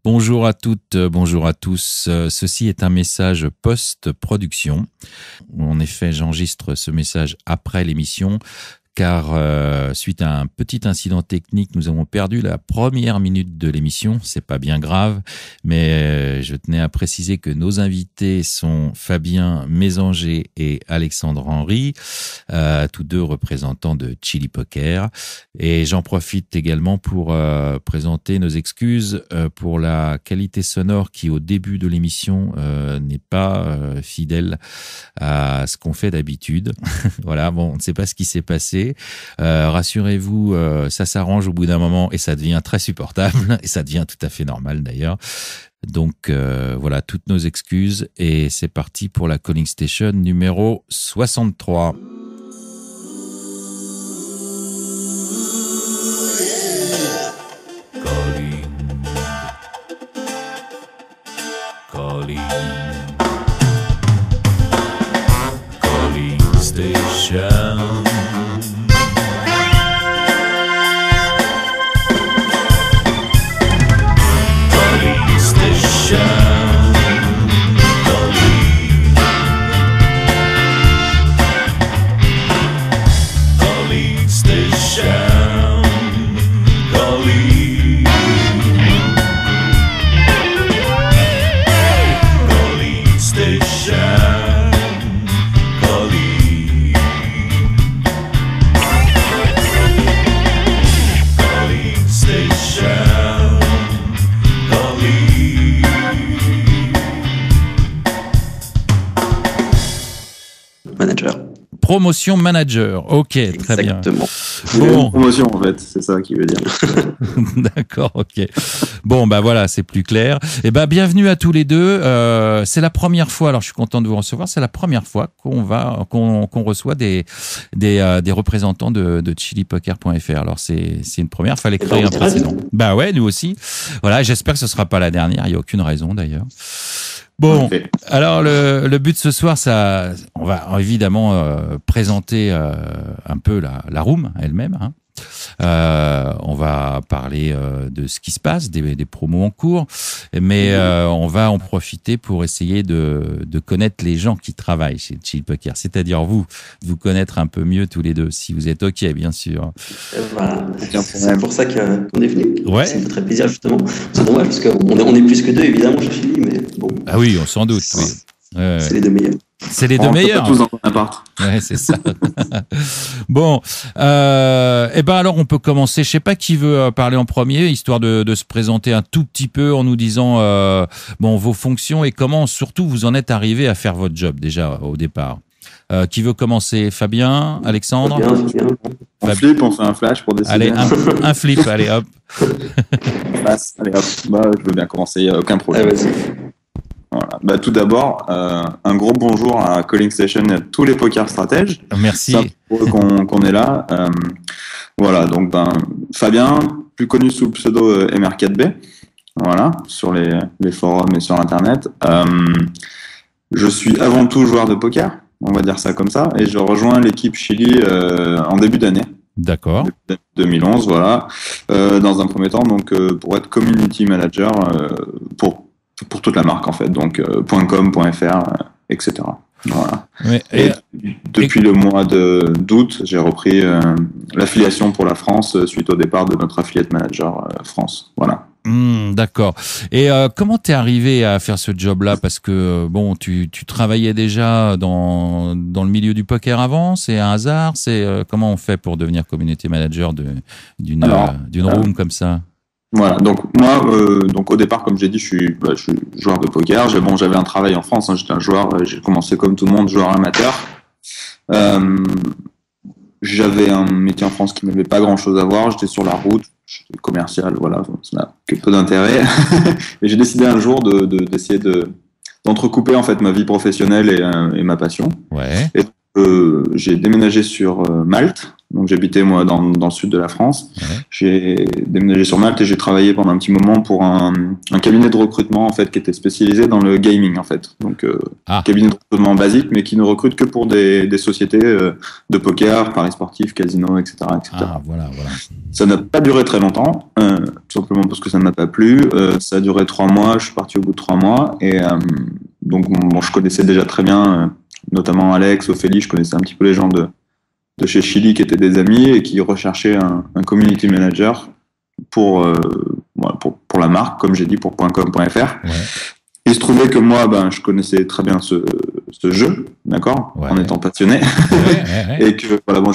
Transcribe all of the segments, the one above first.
Bonjour à toutes, bonjour à tous. Ceci est un message post-production. En effet, j'enregistre ce message après l'émission car suite à un petit incident technique, nous avons perdu la première minute de l'émission. C'est pas bien grave, mais je tenais à préciser que nos invités sont Fabien Mésanger et Alexandre Henry, tous deux représentants de Chili Poker. Et j'en profite également pour présenter nos excuses pour la qualité sonore qui, au début de l'émission, n'est pas fidèle à ce qu'on fait d'habitude. Voilà, bon, on ne sait pas ce qui s'est passé. Rassurez-vous, ça s'arrange au bout d'un moment et ça devient très supportable et ça devient tout à fait normal d'ailleurs. Donc voilà, toutes nos excuses et c'est parti pour la Calling Station numéro 63. Calling Station. Promotion manager, ok, très Exactement. bien. Bon. Promotion en fait, c'est ça qui veut dire. D'accord, ok. Bon, bah voilà, c'est plus clair. Et ben bienvenue à tous les deux. C'est la première fois, alors je suis content de vous recevoir. C'est la première fois qu'on reçoit des représentants de chilipoker.fr. Alors c'est une première. Fallait créer un précédent. Bah ouais, nous aussi. Voilà, j'espère que ce sera pas la dernière. Il y a aucune raison d'ailleurs. Bon, okay. Alors le but ce soir, on va évidemment présenter un peu la room elle-même. Hein. On va parler de ce qui se passe, des promos en cours, mais on va en profiter pour essayer de connaître les gens qui travaillent chez Chili Poker, c'est-à-dire vous connaître un peu mieux tous les deux, si vous êtes OK, bien sûr. C'est pour ça qu'on est venu. Ouais. Ça me fait très plaisir, justement. C'est dommage, parce qu'on est plus que deux, évidemment, chez Chili, mais bon. Ah oui, on s'en doute. Oui. C'est les deux meilleurs. C'est les deux meilleurs. Tous dans ton appart. Ouais, c'est ça. Bon, et ben alors on peut commencer. Je sais pas qui veut parler en premier, histoire de se présenter un tout petit peu en nous disant bon vos fonctions et comment surtout vous en êtes arrivé à faire votre job déjà au départ. Qui veut commencer? Fabien, Alexandre? Fabien. On flip, on fait un flash pour décider. Allez, un flip, allez hop. Allez hop. Bah, je veux bien commencer, y a aucun problème. Vas-y. Voilà. Bah, tout d'abord, un gros bonjour à Calling Station et à tous les poker stratèges. Merci. Ça, pour eux qu'on est là. Voilà, donc Fabien, plus connu sous le pseudo MR4B, voilà, sur les forums et sur Internet. Je suis avant tout joueur de poker, on va dire ça comme ça, et je rejoins l'équipe Chili en début d'année. D'accord. 2011, voilà. Dans un premier temps, donc pour être community manager pour toute la marque en fait, donc .com, .fr, etc. Voilà. Ouais, et depuis le mois d'août, j'ai repris l'affiliation pour la France suite au départ de notre affiliate manager France. Voilà. D'accord. Et comment t'es arrivé à faire ce job-là? Parce que bon, tu travaillais déjà dans le milieu du poker avant. C'est un hasard. Comment on fait pour devenir community manager d'une room comme ça? Voilà, donc moi, donc au départ, comme j'ai dit, je suis joueur de poker. J'avais un travail en France, hein, j'étais un joueur, j'ai commencé comme tout le monde, joueur amateur. J'avais un métier en France qui n'avait pas grand-chose à voir, j'étais sur la route, j'étais commercial, voilà, ça n'a que peu d'intérêt. Et j'ai décidé un jour d'essayer d'entrecouper en fait ma vie professionnelle et ma passion. Ouais. Et j'ai déménagé sur Malte. Donc j'habitais moi dans le sud de la France. Ouais. J'ai déménagé sur Malte et j'ai travaillé pendant un petit moment pour un cabinet de recrutement en fait qui était spécialisé dans le gaming en fait. Donc cabinet de recrutement basique mais qui ne recrute que pour des sociétés de poker, paris sportifs, casinos, etc., etc. Ah, voilà. Ça n'a pas duré très longtemps, tout simplement parce que ça ne m'a pas plu. Ça a duré 3 mois. Je suis parti au bout de 3 mois et donc bon, je connaissais déjà très bien, notamment Alex, Ophélie. Je connaissais un petit peu les gens de chez Chili qui étaient des amis et qui recherchaient un community manager pour la marque, comme j'ai dit, pour .com.fr. Ouais. Il se trouvait que moi, je connaissais très bien ce jeu, d'accord, en étant passionné, et que voilà, bon,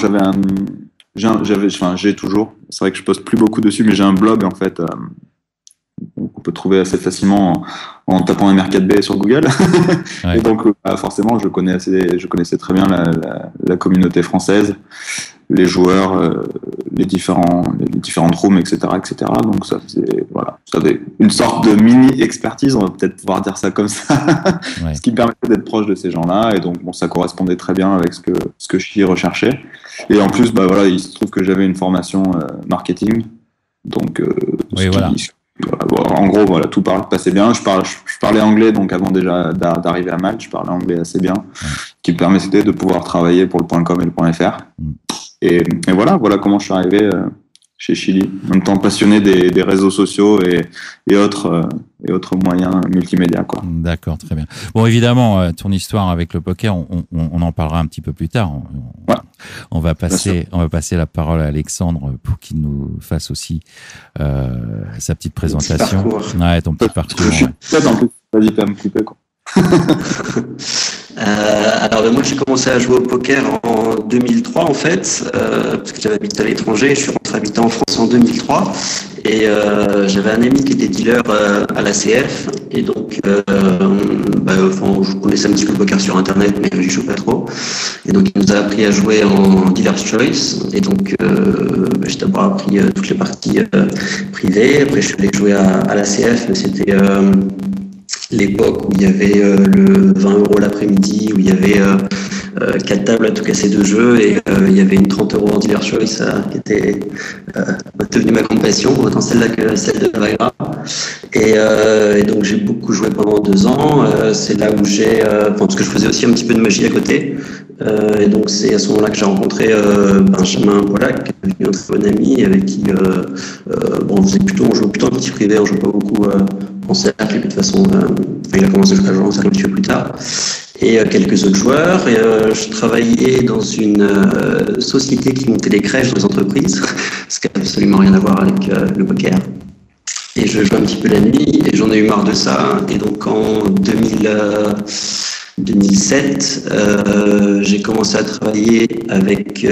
j'ai toujours, c'est vrai que je poste plus beaucoup dessus, mais j'ai un blog en fait. On peut trouver assez facilement en tapant MR4B sur Google. Ouais. Et donc, forcément, je connaissais très bien la communauté française, les joueurs, les différentes rooms, etc., etc. Donc, ça avait une sorte de mini-expertise, on va peut-être pouvoir dire ça comme ça, ouais. Ce qui me permettait d'être proche de ces gens-là. Et donc, bon, ça correspondait très bien avec ce que je recherchais. Et en plus, il se trouve que j'avais une formation marketing. Donc, oui, voilà. En gros, voilà, tout passait bien. Je parlais anglais, donc avant déjà d'arriver à Malte, je parlais anglais assez bien, qui me permettait de pouvoir travailler pour le .com et le .fr. Et voilà comment je suis arrivé chez Chili. En même temps passionné des réseaux sociaux et autres moyens multimédia, quoi. D'accord, très bien. Bon, évidemment, ton histoire avec le poker, on en parlera un petit peu plus tard. On va passer la parole à Alexandre pour qu'il nous fasse aussi sa petite présentation. Ton petit parcours. Je suis peut-être en plus, vas-y, pas me couper, quoi. Alors moi j'ai commencé à jouer au poker en 2003 en fait, parce que j'avais habité à l'étranger. Je suis rentré habiter en France en 2003 et j'avais un ami qui était dealer à l'ACF et donc je connaissais un petit peu le poker sur internet mais j'y joue pas trop et donc il nous a appris à jouer en dealer's choice et donc j'ai d'abord appris toutes les parties privées. Après je suis allé jouer à l'ACF mais c'était l'époque où il y avait le 20 € l'après-midi, où il y avait 4 tables à tout casser de jeu et il y avait une 30 € en dealer choice qui était devenue ma grande passion, autant celle-là que celle de Vagra. Et donc j'ai beaucoup joué pendant 2 ans. C'est là où parce que je faisais aussi un petit peu de magie à côté. Et donc c'est à ce moment-là que j'ai rencontré Benjamin Pollack, qui est devenu un très bon ami, avec qui on jouait plutôt en petit privé, on jouait pas beaucoup en cercle, et puis de toute façon il a commencé à jouer en cercle un petit peu plus tard. Et quelques autres joueurs. Et je travaillais dans une société qui montait des crèches dans les entreprises, ce qui n'a absolument rien à voir avec le poker. Et je jouais un petit peu la nuit et j'en ai eu marre de ça. Et donc en 2007, j'ai commencé à travailler avec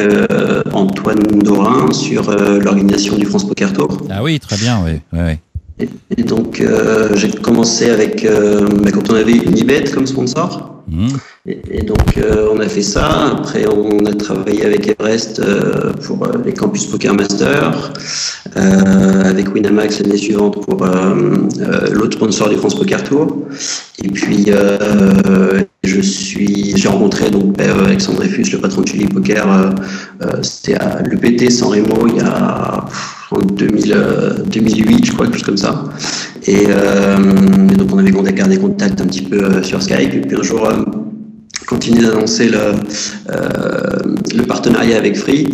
Antoine Dorin sur l'organisation du France Poker Tour. Ah oui, très bien, oui. Et donc j'ai commencé avec quand on avait Unibet comme sponsor. Et donc on a fait ça. Après on a travaillé avec Everest pour les campus Poker Master, avec Winamax l'année suivante pour l'autre sponsor du France Poker Tour. Et puis j'ai rencontré donc Alexandre Dreyfus, le patron de Chili Poker. C'était à l'EPT San Remo il y a en 2008, je crois, quelque chose comme ça. Et donc on avait gardé contact un petit peu sur Skype. Et puis un jour, continue d'annoncer le partenariat avec Free.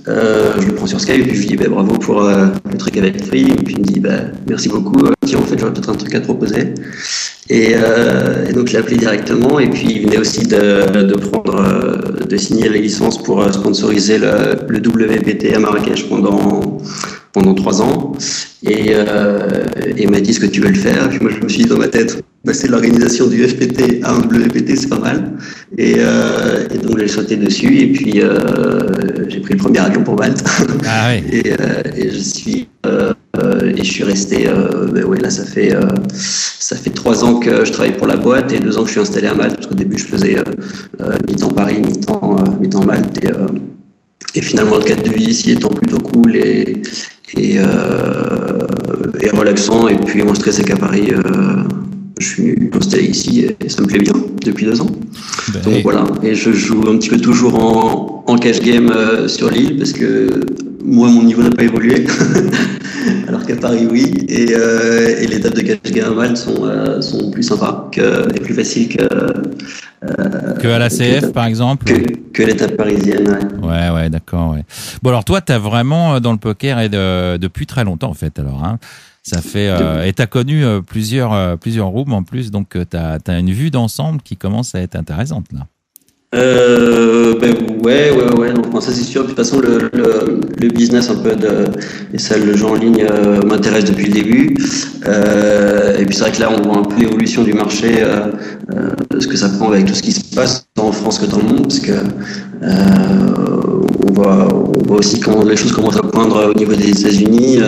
Je le prends sur Skype et puis je lui dis bravo pour le truc avec Free. Et puis il me dit merci beaucoup. Tiens, en fait, j'aurais peut-être un truc à te proposer. Et donc je l'ai appelé directement. Et puis il venait aussi de signer les licences pour sponsoriser le WPT à Marrakech pendant 3 ans. Et il m'a dit ce que tu veux le faire. Puis moi je me suis dit dans ma tête, c'est l'organisation du FPT à un WPT, c'est pas mal. Et donc j'ai sauté dessus et puis j'ai pris le premier avion pour Malte. Ah oui. Et je suis resté. Là ça fait 3 ans que je travaille pour la boîte et 2 ans que je suis installé à Malte parce qu'au début je faisais mi-temps Paris, mi-temps Malte et finalement le cadre de vie ici étant plutôt cool et relaxant et puis moins stressé qu'à Paris. Je suis installé ici et ça me plaît bien depuis 2 ans. Donc voilà, et je joue un petit peu toujours en cash game sur l'île parce que moi mon niveau n'a pas évolué alors qu'à Paris oui et les tables de cash game à Malte sont plus sympas et plus faciles que à la CF par exemple que les tables parisiennes. Ouais, d'accord. Ouais. Bon alors toi t'as vraiment dans le poker et depuis très longtemps en fait alors hein. Ça fait et t'as connu plusieurs rooms en plus donc t'as une vue d'ensemble qui commence à être intéressante là. Ouais. Non, ça c'est sûr. De toute façon, le business un peu des salles de jeu en ligne m'intéresse depuis le début. Et puis c'est vrai que là, on voit un peu l'évolution du marché, ce que ça prend avec tout ce qui se passe tant en France que dans le monde, parce que on voit aussi comment les choses commencent à poindre au niveau des États-Unis.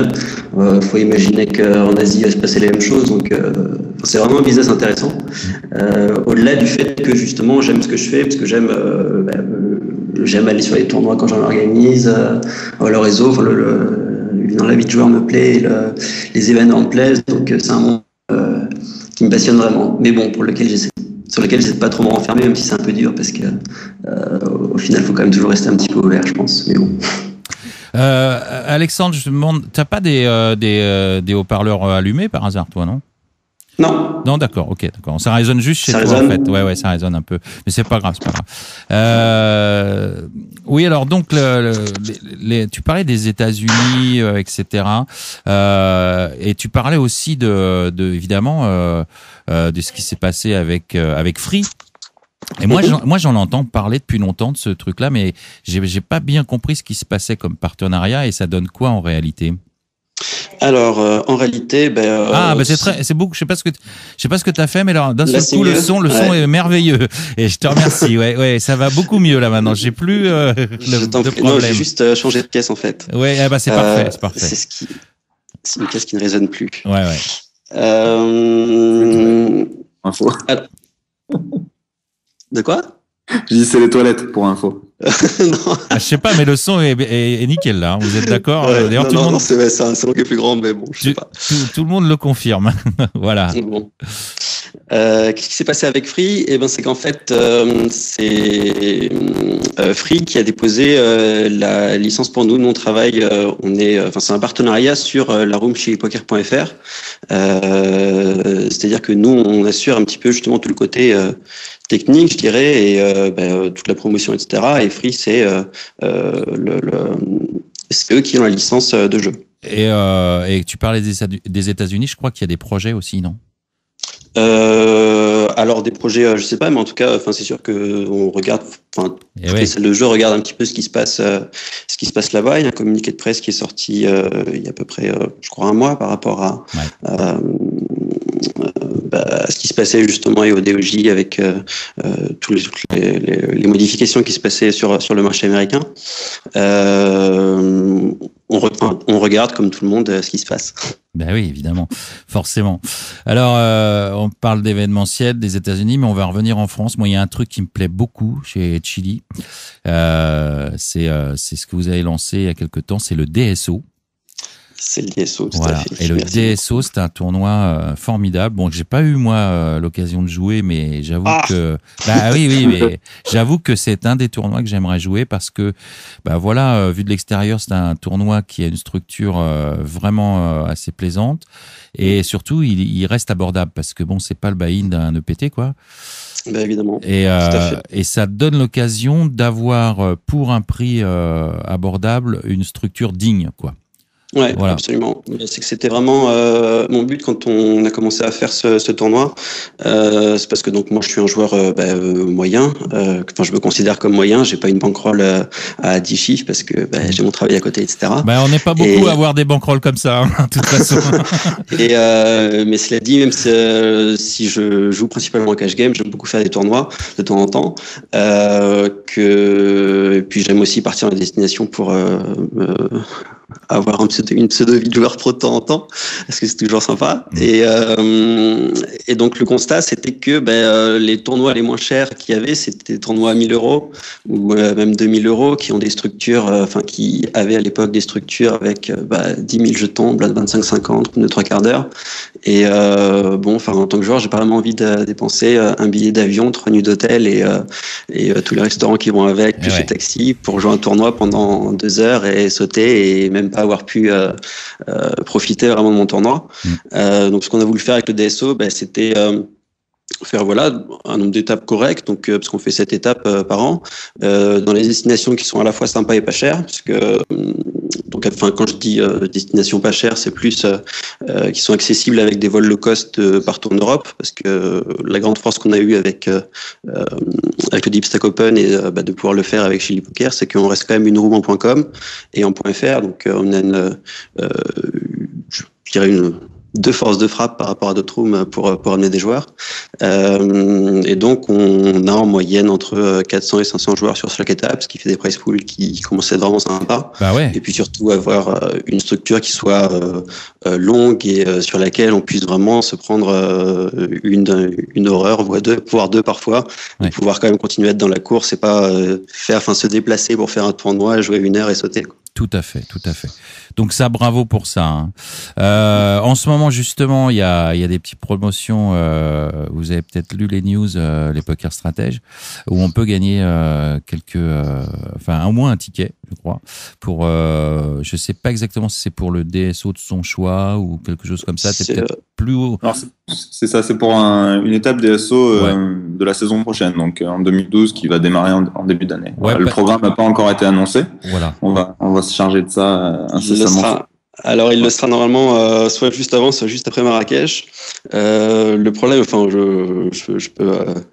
Faut imaginer qu'en Asie, il va se passer les mêmes choses. Donc, c'est vraiment un business intéressant. Au-delà du fait que justement, j'aime ce que je fais, parce que j'aime aller sur les tournois quand j'en organise, le réseau, dans la vie de joueur me plaît, les événements me plaisent. Donc, c'est un monde qui me passionne vraiment. Mais bon, sur lequel j'essaie de pas trop me renfermer, même si c'est un peu dur, parce que au final, il faut quand même toujours rester un petit peu ouvert, je pense. Mais bon. Alexandre, je te demande, t'as pas des haut-parleurs allumés par hasard, toi, non? Non, d'accord, d'accord. Ça résonne juste chez toi, en fait. Ouais, ça résonne un peu. Mais c'est pas grave. Oui, alors donc, tu parlais des États-Unis, etc. Et tu parlais aussi évidemment, de ce qui s'est passé avec Free. Et moi, j'en entends parler depuis longtemps de ce truc-là, mais j'ai pas bien compris ce qui se passait comme partenariat et ça donne quoi en réalité? Alors, en réalité, c'est beaucoup. Je sais pas ce que t'as fait, mais alors d'un seul coup, le son est merveilleux. Et je te remercie. Ouais, ça va beaucoup mieux là maintenant. J'ai plus de problème. Non, j'ai juste changé de caisse en fait. Ouais, c'est parfait, c'est parfait. C'est une caisse qui ne résonne plus. Ouais. Info. Alors... De quoi? Je dis c'est les toilettes pour info. Non. Je sais pas, mais le son est nickel là. Vous êtes d'accord? D'ailleurs, tout le monde. C'est un son qui est plus grand, mais bon, je sais pas. Tout le monde le confirme. Voilà. Bon. Qu'est-ce qui s'est passé avec Free? C'est qu'en fait, c'est Free qui a déposé la licence pour nous. Nous, on travaille, c'est un partenariat sur la room chez poker.fr. C'est-à-dire que nous, on assure un petit peu justement tout le côté technique, je dirais, et toute la promotion, etc. Et Free, c'est eux qui ont la licence de jeu. Et tu parlais des États-Unis, je crois qu'il y a des projets aussi, non? Alors des projets, je sais pas, mais en tout cas, c'est sûr que on regarde, les salles de jeu regardent un petit peu ce qui se passe là-bas. Il y a un communiqué de presse qui est sorti il y a à peu près, je crois, un mois par rapport à ce qui se passait justement et au DOJ avec toutes les modifications qui se passaient sur le marché américain. On regarde comme tout le monde ce qui se passe. Ben oui, évidemment, forcément. Alors, on parle d'événementiel des États-Unis, mais on va revenir en France. Moi, il y a un truc qui me plaît beaucoup chez Chili. C'est ce que vous avez lancé il y a quelque temps, c'est le DSO. C'est le DSO, tout voilà. à fait. Et le DSO, c'est un tournoi formidable. Bon, j'ai pas eu moi l'occasion de jouer, mais j'avoue que mais j'avoue que c'est un des tournois que j'aimerais jouer parce que vu de l'extérieur, c'est un tournoi qui a une structure vraiment assez plaisante et surtout il reste abordable parce que bon, c'est pas le buy-in d'un EPT quoi. Évidemment. Et ça donne l'occasion d'avoir pour un prix abordable une structure digne quoi. Ouais, voilà. Absolument. C'est que c'était vraiment mon but quand on a commencé à faire ce tournoi. C'est parce que donc moi je suis un joueur moyen. Je me considère comme moyen. J'ai pas une bankroll à 10 chiffres parce que j'ai mon travail à côté, etc. On n'est pas beaucoup à avoir des bankrolls comme ça, hein, de toute façon. Mais cela dit, même si je joue principalement en cash game, j'aime beaucoup faire des tournois de temps en temps. Et puis j'aime aussi partir en destination pour avoir une pseudo-vie de joueur pro de temps en temps, parce que c'est toujours sympa. Et donc le constat, c'était que les tournois les moins chers qu'il y avait, c'était des tournois à 1 000 € ou même 2 000 € qui ont des structures, qui avaient à l'époque des structures avec 10 000 jetons, 25-50, de 3/4 d'heure. Et en tant que joueur, j'ai pas vraiment envie de dépenser un billet d'avion, 3 nuits d'hôtel et tous les restaurants qui vont avec, plus les taxis, pour jouer un tournoi pendant 2 heures et sauter et même pas avoir pu profiter vraiment de mon tournoi. Donc ce qu'on a voulu faire avec le DSO, c'était faire un nombre d'étapes correct, donc parce qu'on fait 7 étapes par an dans les destinations qui sont à la fois sympas et pas chères, parce que quand je dis destination pas chère, c'est plus qui sont accessibles avec des vols low cost partout en Europe, parce que la grande force qu'on a eue avec le Deep Stack Open et de pouvoir le faire avec Chili Poker, c'est qu'on reste quand même une room en .com et en .fr, donc on a deux forces de frappe par rapport à d'autres rooms pour amener des joueurs. Et donc, on a en moyenne entre 400 et 500 joueurs sur chaque étape, ce qui fait des prize pools qui commencent à être vraiment sympas. Et puis surtout, avoir une structure qui soit longue et sur laquelle on puisse vraiment se prendre une horreur, voire deux parfois, et pouvoir quand même continuer à être dans la course et pas se déplacer pour faire un tournoi, jouer 1 heure et sauter, quoi. Tout à fait. Donc ça, bravo pour ça. En ce moment, justement, il y a des petites promotions. Vous avez peut-être lu les news, les Poker Stratèges, où on peut gagner au moins un ticket, je crois, pour. Je sais pas exactement si c'est pour le DSO de son choix ou quelque chose comme ça. C'est peut-être plus haut. Alors, c'est ça, c'est pour une étape DSO de la saison prochaine, donc en 2012, qui va démarrer en début d'année. Le programme n'a pas encore été annoncé. Voilà. On va se charger de ça incessamment. Il le sera normalement soit juste avant, soit juste après Marrakech. Le problème, je peux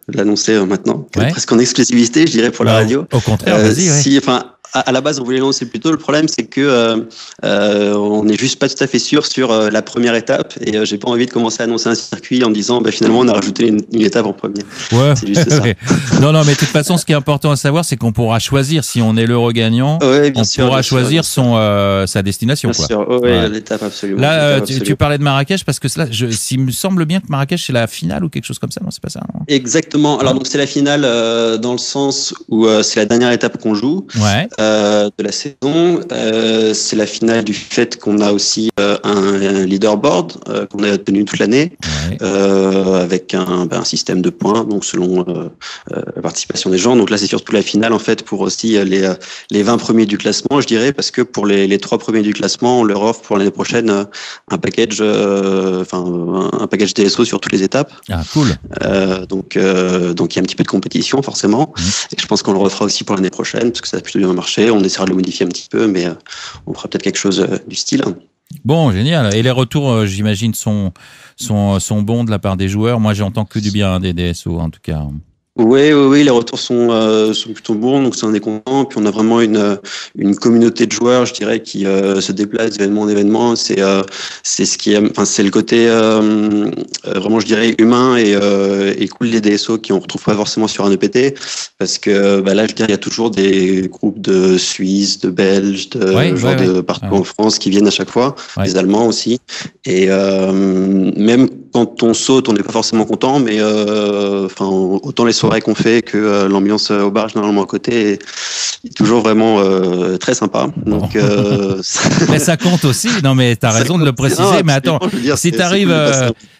l'annoncer maintenant, presque en exclusivité, je dirais, pour la radio. Au contraire, vas-y. À la base, on voulait l'annoncer plus tôt. Le problème, c'est que on n'est juste pas tout à fait sûr sur la première étape, et j'ai pas envie de commencer à annoncer un circuit en disant finalement on a rajouté une étape en premier. C'est juste ça. Non, mais de toute façon, ce qui est important à savoir, c'est qu'on pourra choisir, si on est l'heure gagnant, pourra choisir sa destination. Bien sûr, l'étape absolument. Là, tu parlais de Marrakech parce que s'il me semble bien que Marrakech c'est la finale ou quelque chose comme ça, non, c'est pas ça, non? Exactement. Alors donc c'est la finale dans le sens où c'est la dernière étape qu'on joue. De la saison. C'est la finale du fait qu'on a aussi un leaderboard qu'on a tenu toute l'année avec un système de points, donc selon la participation des gens. Donc là, c'est surtout la finale en fait pour aussi les 20 premiers du classement, je dirais, parce que pour les 3 premiers du classement, on leur offre pour l'année prochaine un package DSO sur toutes les étapes. Ah, cool. Donc il y a un petit peu de compétition forcément. Et je pense qu'on le refera aussi pour l'année prochaine parce que ça a plutôt bien marché. On essaiera de le modifier un petit peu, mais on fera peut-être quelque chose du style. Bon, génial. Et les retours, j'imagine, sont bons de la part des joueurs. Moi, j'entends que du bien des DSO, en tout cas. Oui, les retours sont plutôt bons, donc c'est un des contents. Puis on a vraiment une communauté de joueurs, je dirais, qui se déplacent d'événement en événement. C'est c'est le côté vraiment, je dirais, humain et cool des DSO qu'on retrouve pas forcément sur un EPT, parce que là, je dirais, il y a toujours des groupes de Suisses, de Belges, de partout en France qui viennent à chaque fois, des Allemands aussi. Et même quand on saute, on n'est pas forcément content, mais autant les soirées qu'on fait que l'ambiance au bar généralement à côté est toujours vraiment très sympa. Donc mais ça compte aussi. Non, mais t'as raison de le préciser. Mais attends, si t'arrives,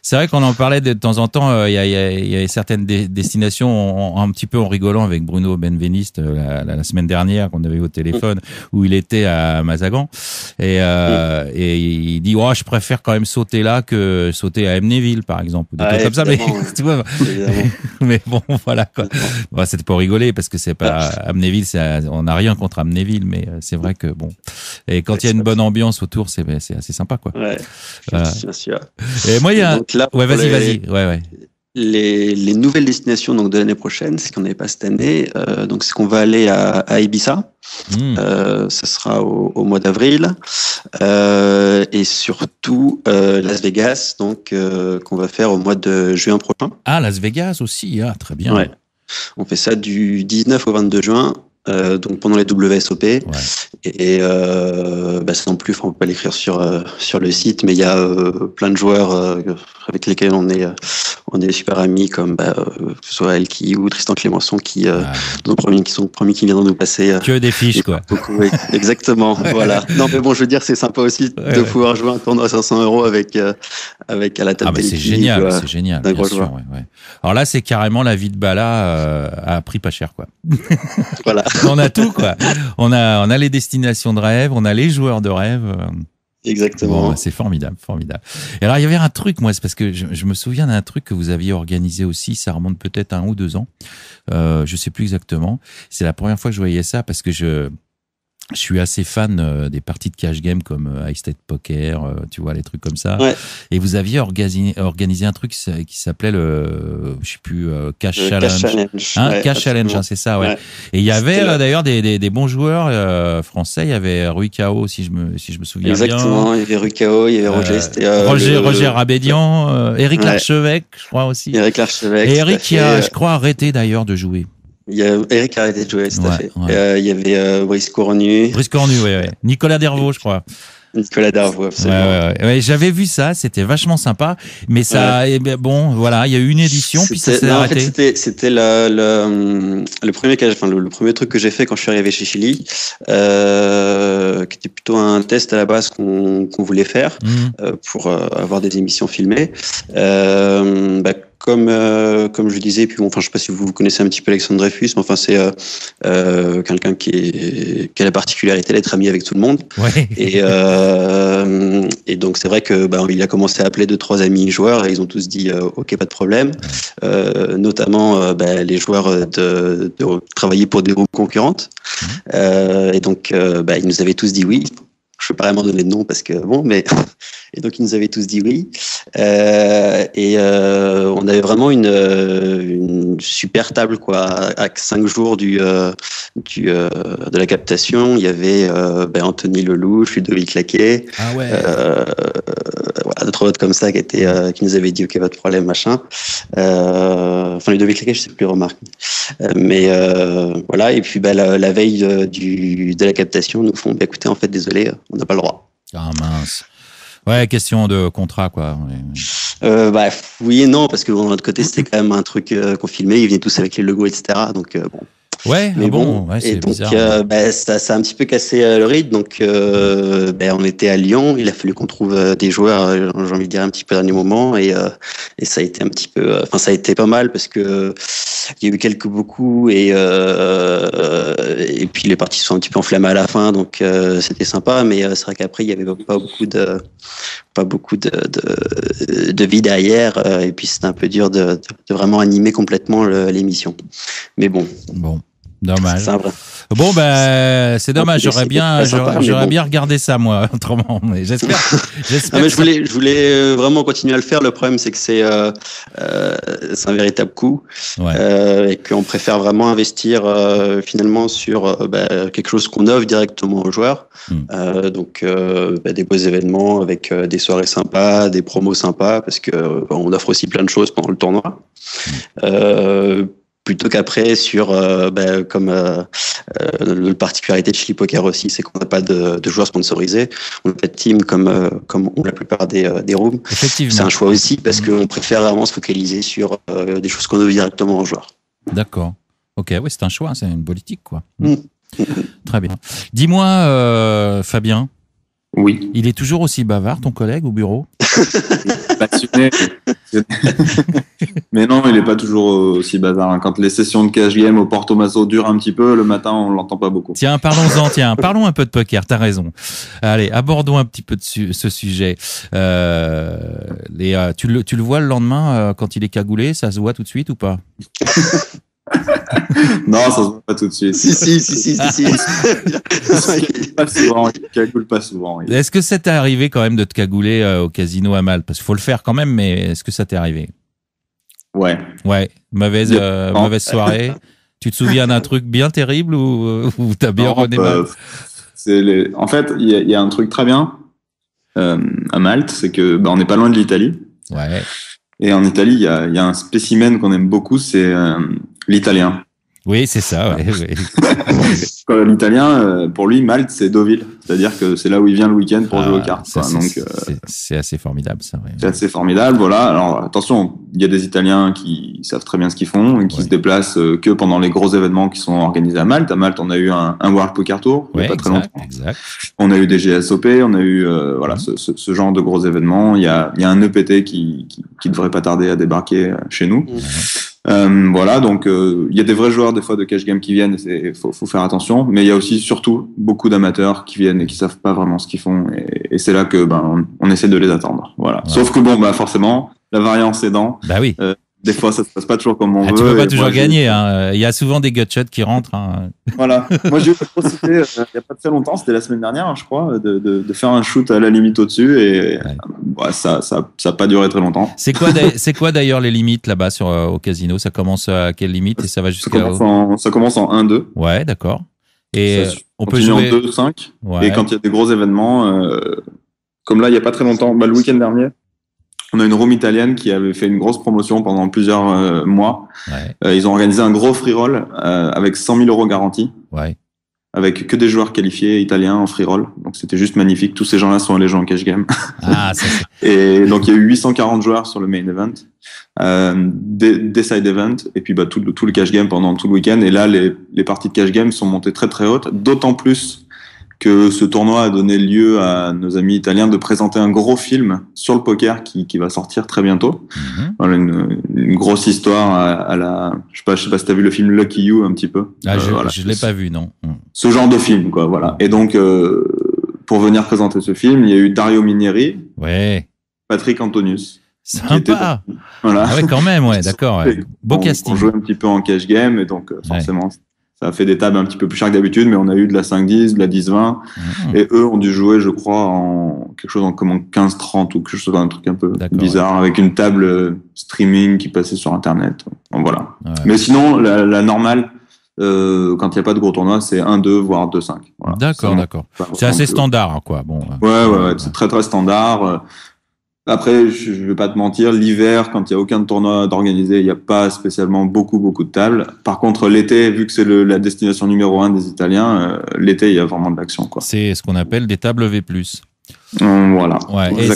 c'est vrai qu'on en parlait de temps en temps. Il y a certaines destinations un petit peu en rigolant avec Bruno Benveniste la semaine dernière qu'on avait eu au téléphone où il était à Mazagan et il dit je préfère quand même sauter là que sauter à Amnéville par exemple, des trucs comme ça. Mais tu vois, mais bon, voilà quoi. Bon, c'était pour rigoler parce que c'est pas Amnéville, on n'a rien contre Amnéville, mais c'est vrai que bon. Et quand il y a une bonne ambiance autour, c'est assez sympa quoi. Bien sûr. Et moi il y a vas-y. Les nouvelles destinations donc de l'année prochaine, c'est qu'on n'avait pas cette année. Donc c'est qu'on va aller à Ibiza. Ça sera au mois d'avril. Et surtout Las Vegas, donc qu'on va faire au mois de juin prochain. Ah, Las Vegas aussi, très bien. Ouais. On fait ça du 19 au 22 juin. Donc pendant les WSOP et ça non plus, on peut pas l'écrire sur le site, mais il y a plein de joueurs avec lesquels on on est super amis, comme que ce soit Elki ou Tristan Clémenceau qui sont promis qui viendront nous passer. Que des fiches, quoi. Beaucoup, oui, exactement. Voilà. Non, mais bon, je veux dire, c'est sympa aussi de pouvoir jouer un tournoi à 500 € avec à la table. C'est génial, c'est génial. Bien sûr, ouais. Alors là, c'est carrément la vie de Bala à prix pas cher, quoi. Voilà. On a tout, quoi. On a les destinations de rêve, on a les joueurs de rêve. Exactement. Bon, c'est formidable. Et alors, il y avait un truc, moi, c'est parce que je me souviens d'un truc que vous aviez organisé aussi, ça remonte peut-être 1 ou 2 ans. Je sais plus exactement. C'est la première fois que je voyais ça parce que je suis assez fan des parties de cash game comme High State Poker, tu vois, les trucs comme ça. Ouais. Et vous aviez organisé un truc qui s'appelait je sais plus, Cash Challenge. Cash Challenge, c'est ça, ouais. Et il y avait d'ailleurs des bons joueurs français. Il y avait Rui Cao, si je me souviens bien. Exactement. Il y avait Rui Cao, il y avait Roger. Roger Rabédian, Éric Larchevêque, je crois aussi. Éric Larchevêque. Et Éric qui a, je crois, arrêté d'ailleurs de jouer. Il y a Eric a arrêté de jouer, tout à fait. Ouais. Il y avait Brice Cornu. Ouais. Nicolas Dervaux, je crois. Nicolas Darvaux, absolument. Ouais, j'avais vu ça, c'était vachement sympa, mais ça, bon, voilà, il y a eu une édition, puis ça s'est arrêté. En fait, c'était le premier truc que j'ai fait quand je suis arrivé chez Chili, qui était plutôt un test à la base qu'on voulait faire pour avoir des émissions filmées. Comme je disais, puis bon, enfin, je sais pas si vous connaissez un petit peu Alexandre Dreyfus, mais enfin, c'est quelqu'un qui a la particularité d'être ami avec tout le monde. Ouais. Et donc c'est vrai que il a commencé à appeler 2-3 amis joueurs et ils ont tous dit ok, pas de problème. Notamment les joueurs de travailler pour des groupes concurrentes. Et donc ils nous avaient tous dit oui. Je ne peux pas vraiment donner de nom parce que bon, mais et donc ils nous avaient tous dit oui. On avait vraiment une super table quoi. À 5 jours de la captation, il y avait Anthony Lelouch, Ludovic Laquet, d'autres autres comme ça qui nous avaient dit ok, pas de problème, machin. Ludovic Laquet, je sais plus, remarque. Mais voilà, et puis la veille de la captation, nous font écoutez, en fait, désolé, on n'a pas le droit. Ah mince. Ouais, question de contrat, quoi. Oui et non, parce que de notre côté, c'était quand même un truc qu'on filmait, ils venaient tous avec les logos, etc. Donc bon. Ouais, mais c'est bizarre. Ça a un petit peu cassé le rythme. Donc, on était à Lyon. Il a fallu qu'on trouve des joueurs, j'ai envie de dire, un petit peu au dernier moment. Et ça a été un petit peu, ça a été pas mal parce que il y a eu beaucoup et puis les parties sont un petit peu enflammées à la fin. Donc, c'était sympa. Mais c'est vrai qu'après, il y avait pas beaucoup de vie derrière. Et puis, c'était un peu dur de vraiment animer complètement l'émission. Mais bon. Dommage. Bon, c'est dommage. J'aurais bien regardé ça, moi, autrement. Mais j'espère. Je voulais vraiment continuer à le faire. Le problème, c'est que c'est un véritable coût. Ouais. Et qu'on préfère vraiment investir, finalement, sur, quelque chose qu'on offre directement aux joueurs. Donc, des beaux événements avec des soirées sympas, des promos sympas, parce que, on offre aussi plein de choses pendant le tournoi. Plutôt qu'après sur la particularité de Chili Poker aussi, c'est qu'on n'a pas de joueurs sponsorisés, on n'a pas de team comme ont la plupart des rooms. Effectivement. C'est un choix aussi parce qu'on préfère vraiment se focaliser sur des choses qu'on offre directement aux joueurs. D'accord. Ok, oui, c'est un choix, c'est une politique, quoi. Très bien. Dis-moi, Fabien. Oui. Il est toujours aussi bavard, ton collègue, au bureau? Passionné. Mais non, il n'est pas toujours aussi bavard. Quand les sessions de cash game au Porto Maso durent un petit peu, le matin, on ne l'entend pas beaucoup. Tiens, parlons un peu de poker, t'as raison. Allez, abordons un petit peu ce sujet. Tu le vois le lendemain, quand il est cagoulé, ça se voit tout de suite ou pas? Non, ça se voit pas tout de suite. Si. Pas souvent, il cagoule pas souvent. Est-ce que ça t'est arrivé quand même de te cagouler au casino à Malte? Parce qu'il faut le faire quand même, mais est-ce que ça t'est arrivé? Ouais. Mauvaise soirée. Tu te souviens d'un truc bien terrible ou t'as bien rené Malte? En fait, il y a un truc très bien à Malte, c'est que on n'est pas loin de l'Italie. Ouais. Et en Italie, il y a un spécimen qu'on aime beaucoup, c'est l'italien. Oui, c'est ça. Ouais, ouais. L'italien, pour lui, Malte, c'est Deauville. C'est-à-dire que c'est là où il vient le week-end pour jouer aux cartes. Ça, Quoi. Donc, c'est assez formidable, ça. Ouais. c'est assez formidable. Voilà. Alors, attention, il y a des Italiens qui savent très bien ce qu'ils font et qui se déplacent que pendant les gros événements qui sont organisés à Malte. À Malte, on a eu un World Poker Tour il n'y a pas très longtemps. Exact. On a eu des GSOP, on a eu voilà ce genre de gros événements. Il y a un EPT qui devrait pas tarder à débarquer chez nous. Voilà, donc il y a des vrais joueurs des fois de cash game qui viennent, faut faire attention, mais il y a aussi surtout beaucoup d'amateurs qui viennent et qui savent pas vraiment ce qu'ils font, et c'est là que on essaie de les attendre. Voilà. Ouais. Sauf que forcément la variance aidant. Bah oui. Des fois, ça se passe pas toujours comme on veut. Tu peux pas toujours gagner. Hein. Il y a souvent des gutshots qui rentrent. Hein. Voilà. Moi, j'ai eu la possibilité, il y a pas très longtemps, c'était la semaine dernière, hein, je crois, de faire un shoot à la limite au-dessus, et ça a pas duré très longtemps. C'est quoi d'ailleurs les limites là-bas au casino? Ça commence à quelle limite et ça va jusqu'à ça commence en 1-2. Ouais, d'accord. Et on peut jouer en 2-5. Ouais. Et quand il y a des gros événements, comme là, il y a pas très longtemps, le week-end dernier, on a une room italienne qui avait fait une grosse promotion pendant plusieurs mois. Ouais. Ils ont organisé un gros free roll avec 100 000 € garantis. Ouais. Avec que des joueurs qualifiés italiens en free roll. Donc c'était juste magnifique. Tous ces gens-là sont allés jouer en cash game. Ah, ça c'est... Et donc il y a eu 840 joueurs sur le main event, des side events, et puis tout le cash game pendant tout le week-end. Et là, les parties de cash game sont montées très très hautes, d'autant plus que ce tournoi a donné lieu à nos amis italiens de présenter un gros film sur le poker qui va sortir très bientôt. Voilà, une grosse histoire à la, je sais pas si t'as vu le film Lucky You un petit peu. Ah, je l'ai pas vu, non. Ce genre de film, quoi, voilà. Et donc, pour venir présenter ce film, il y a eu Dario Minieri. Ouais. Patrick Antonius. Sympa. Voilà. Ah ouais, quand même, ouais, d'accord. Ouais. Beau casting. On jouait un petit peu en cash game, et donc, forcément, ça a fait des tables un petit peu plus chères que d'habitude, mais on a eu de la 5-10, de la 10-20, et eux ont dû jouer, je crois, en quelque chose comme en 15-30 ou quelque chose, un truc un peu bizarre, avec une table streaming qui passait sur Internet. Donc, voilà. Ouais. Mais sinon, la normale, quand il n'y a pas de gros tournois, c'est 1-2, voire 2-5. Voilà. D'accord. C'est assez standard, quoi. Bon. Ouais, c'est très très standard. Après, je vais pas te mentir, l'hiver, quand il y a aucun tournoi d'organiser, il n'y a pas spécialement beaucoup de tables. Par contre, l'été, vu que c'est la destination numéro 1 des Italiens, l'été, il y a vraiment de l'action, quoi. C'est ce qu'on appelle des tables V+. Voilà. Ouais.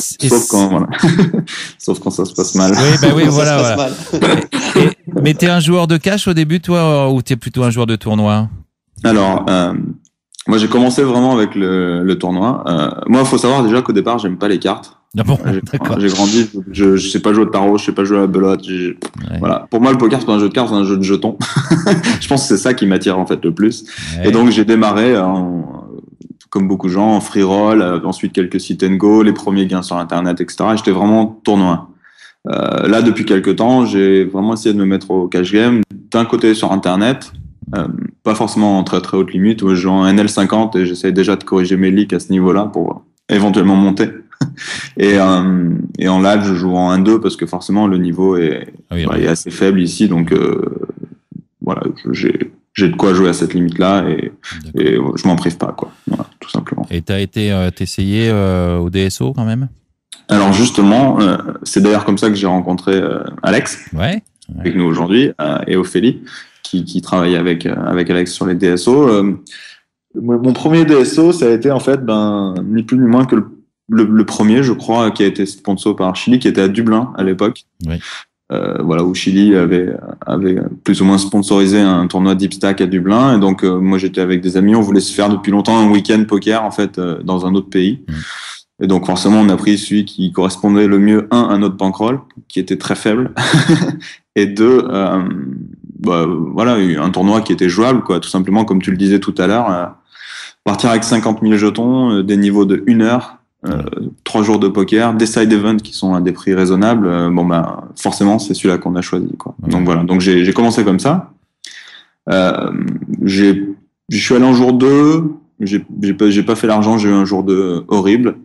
Sauf quand ça se passe mal. Oui, voilà. Mais t'es un joueur de cash au début, toi, ou t'es plutôt un joueur de tournoi? Alors, moi, j'ai commencé vraiment avec le tournoi. Moi, il faut savoir déjà qu'au départ, j'aime pas les cartes. Ah bon, d'accord. J'ai grandi, je sais pas jouer au tarot, je sais pas jouer à la belote. Voilà. Pour moi, le poker, c'est pas un jeu de cartes, c'est un jeu de jetons. Je pense que c'est ça qui m'attire en fait le plus. Ouais. Et donc, j'ai démarré comme beaucoup de gens en free roll, ensuite quelques sit and go, les premiers gains sur Internet, etc. Et j'étais vraiment tournoi. Là, depuis quelques temps, j'ai vraiment essayé de me mettre au cash game. D'un côté sur Internet, pas forcément en très très haute limite, où je joue en NL50 et j'essaie déjà de corriger mes leaks à ce niveau-là pour éventuellement monter. Et en live, je joue en 1-2 parce que forcément le niveau est assez faible ici, donc voilà, j'ai de quoi jouer à cette limite-là et je m'en prive pas, quoi. Voilà, tout simplement. Et t'as été t'essayer au DSO quand même? Alors justement, c'est d'ailleurs comme ça que j'ai rencontré Alex, avec nous aujourd'hui, et Ophélie, qui travaille avec Alex sur les DSO. Mon premier DSO, ça a été en fait ni plus ni moins que le premier, je crois, qui a été sponsor par Chili, qui était à Dublin à l'époque. Oui. Voilà, où Chili avait plus ou moins sponsorisé un tournoi Deep Stack à Dublin. Et donc, moi, j'étais avec des amis. On voulait se faire depuis longtemps un week-end poker, en fait, dans un autre pays. Et donc, forcément, on a pris celui qui correspondait le mieux, à notre bankroll, qui était très faible. Et deux, voilà, un tournoi qui était jouable, quoi. Tout simplement, comme tu le disais tout à l'heure, partir avec 50 000 jetons, des niveaux de 1 heure, 3 jours de poker, des side events qui sont à des prix raisonnables, forcément c'est celui-là qu'on a choisi, quoi. Donc voilà, donc j'ai commencé comme ça. Je suis allé en jour 2, j'ai pas fait l'argent, j'ai eu un jour 2 horrible.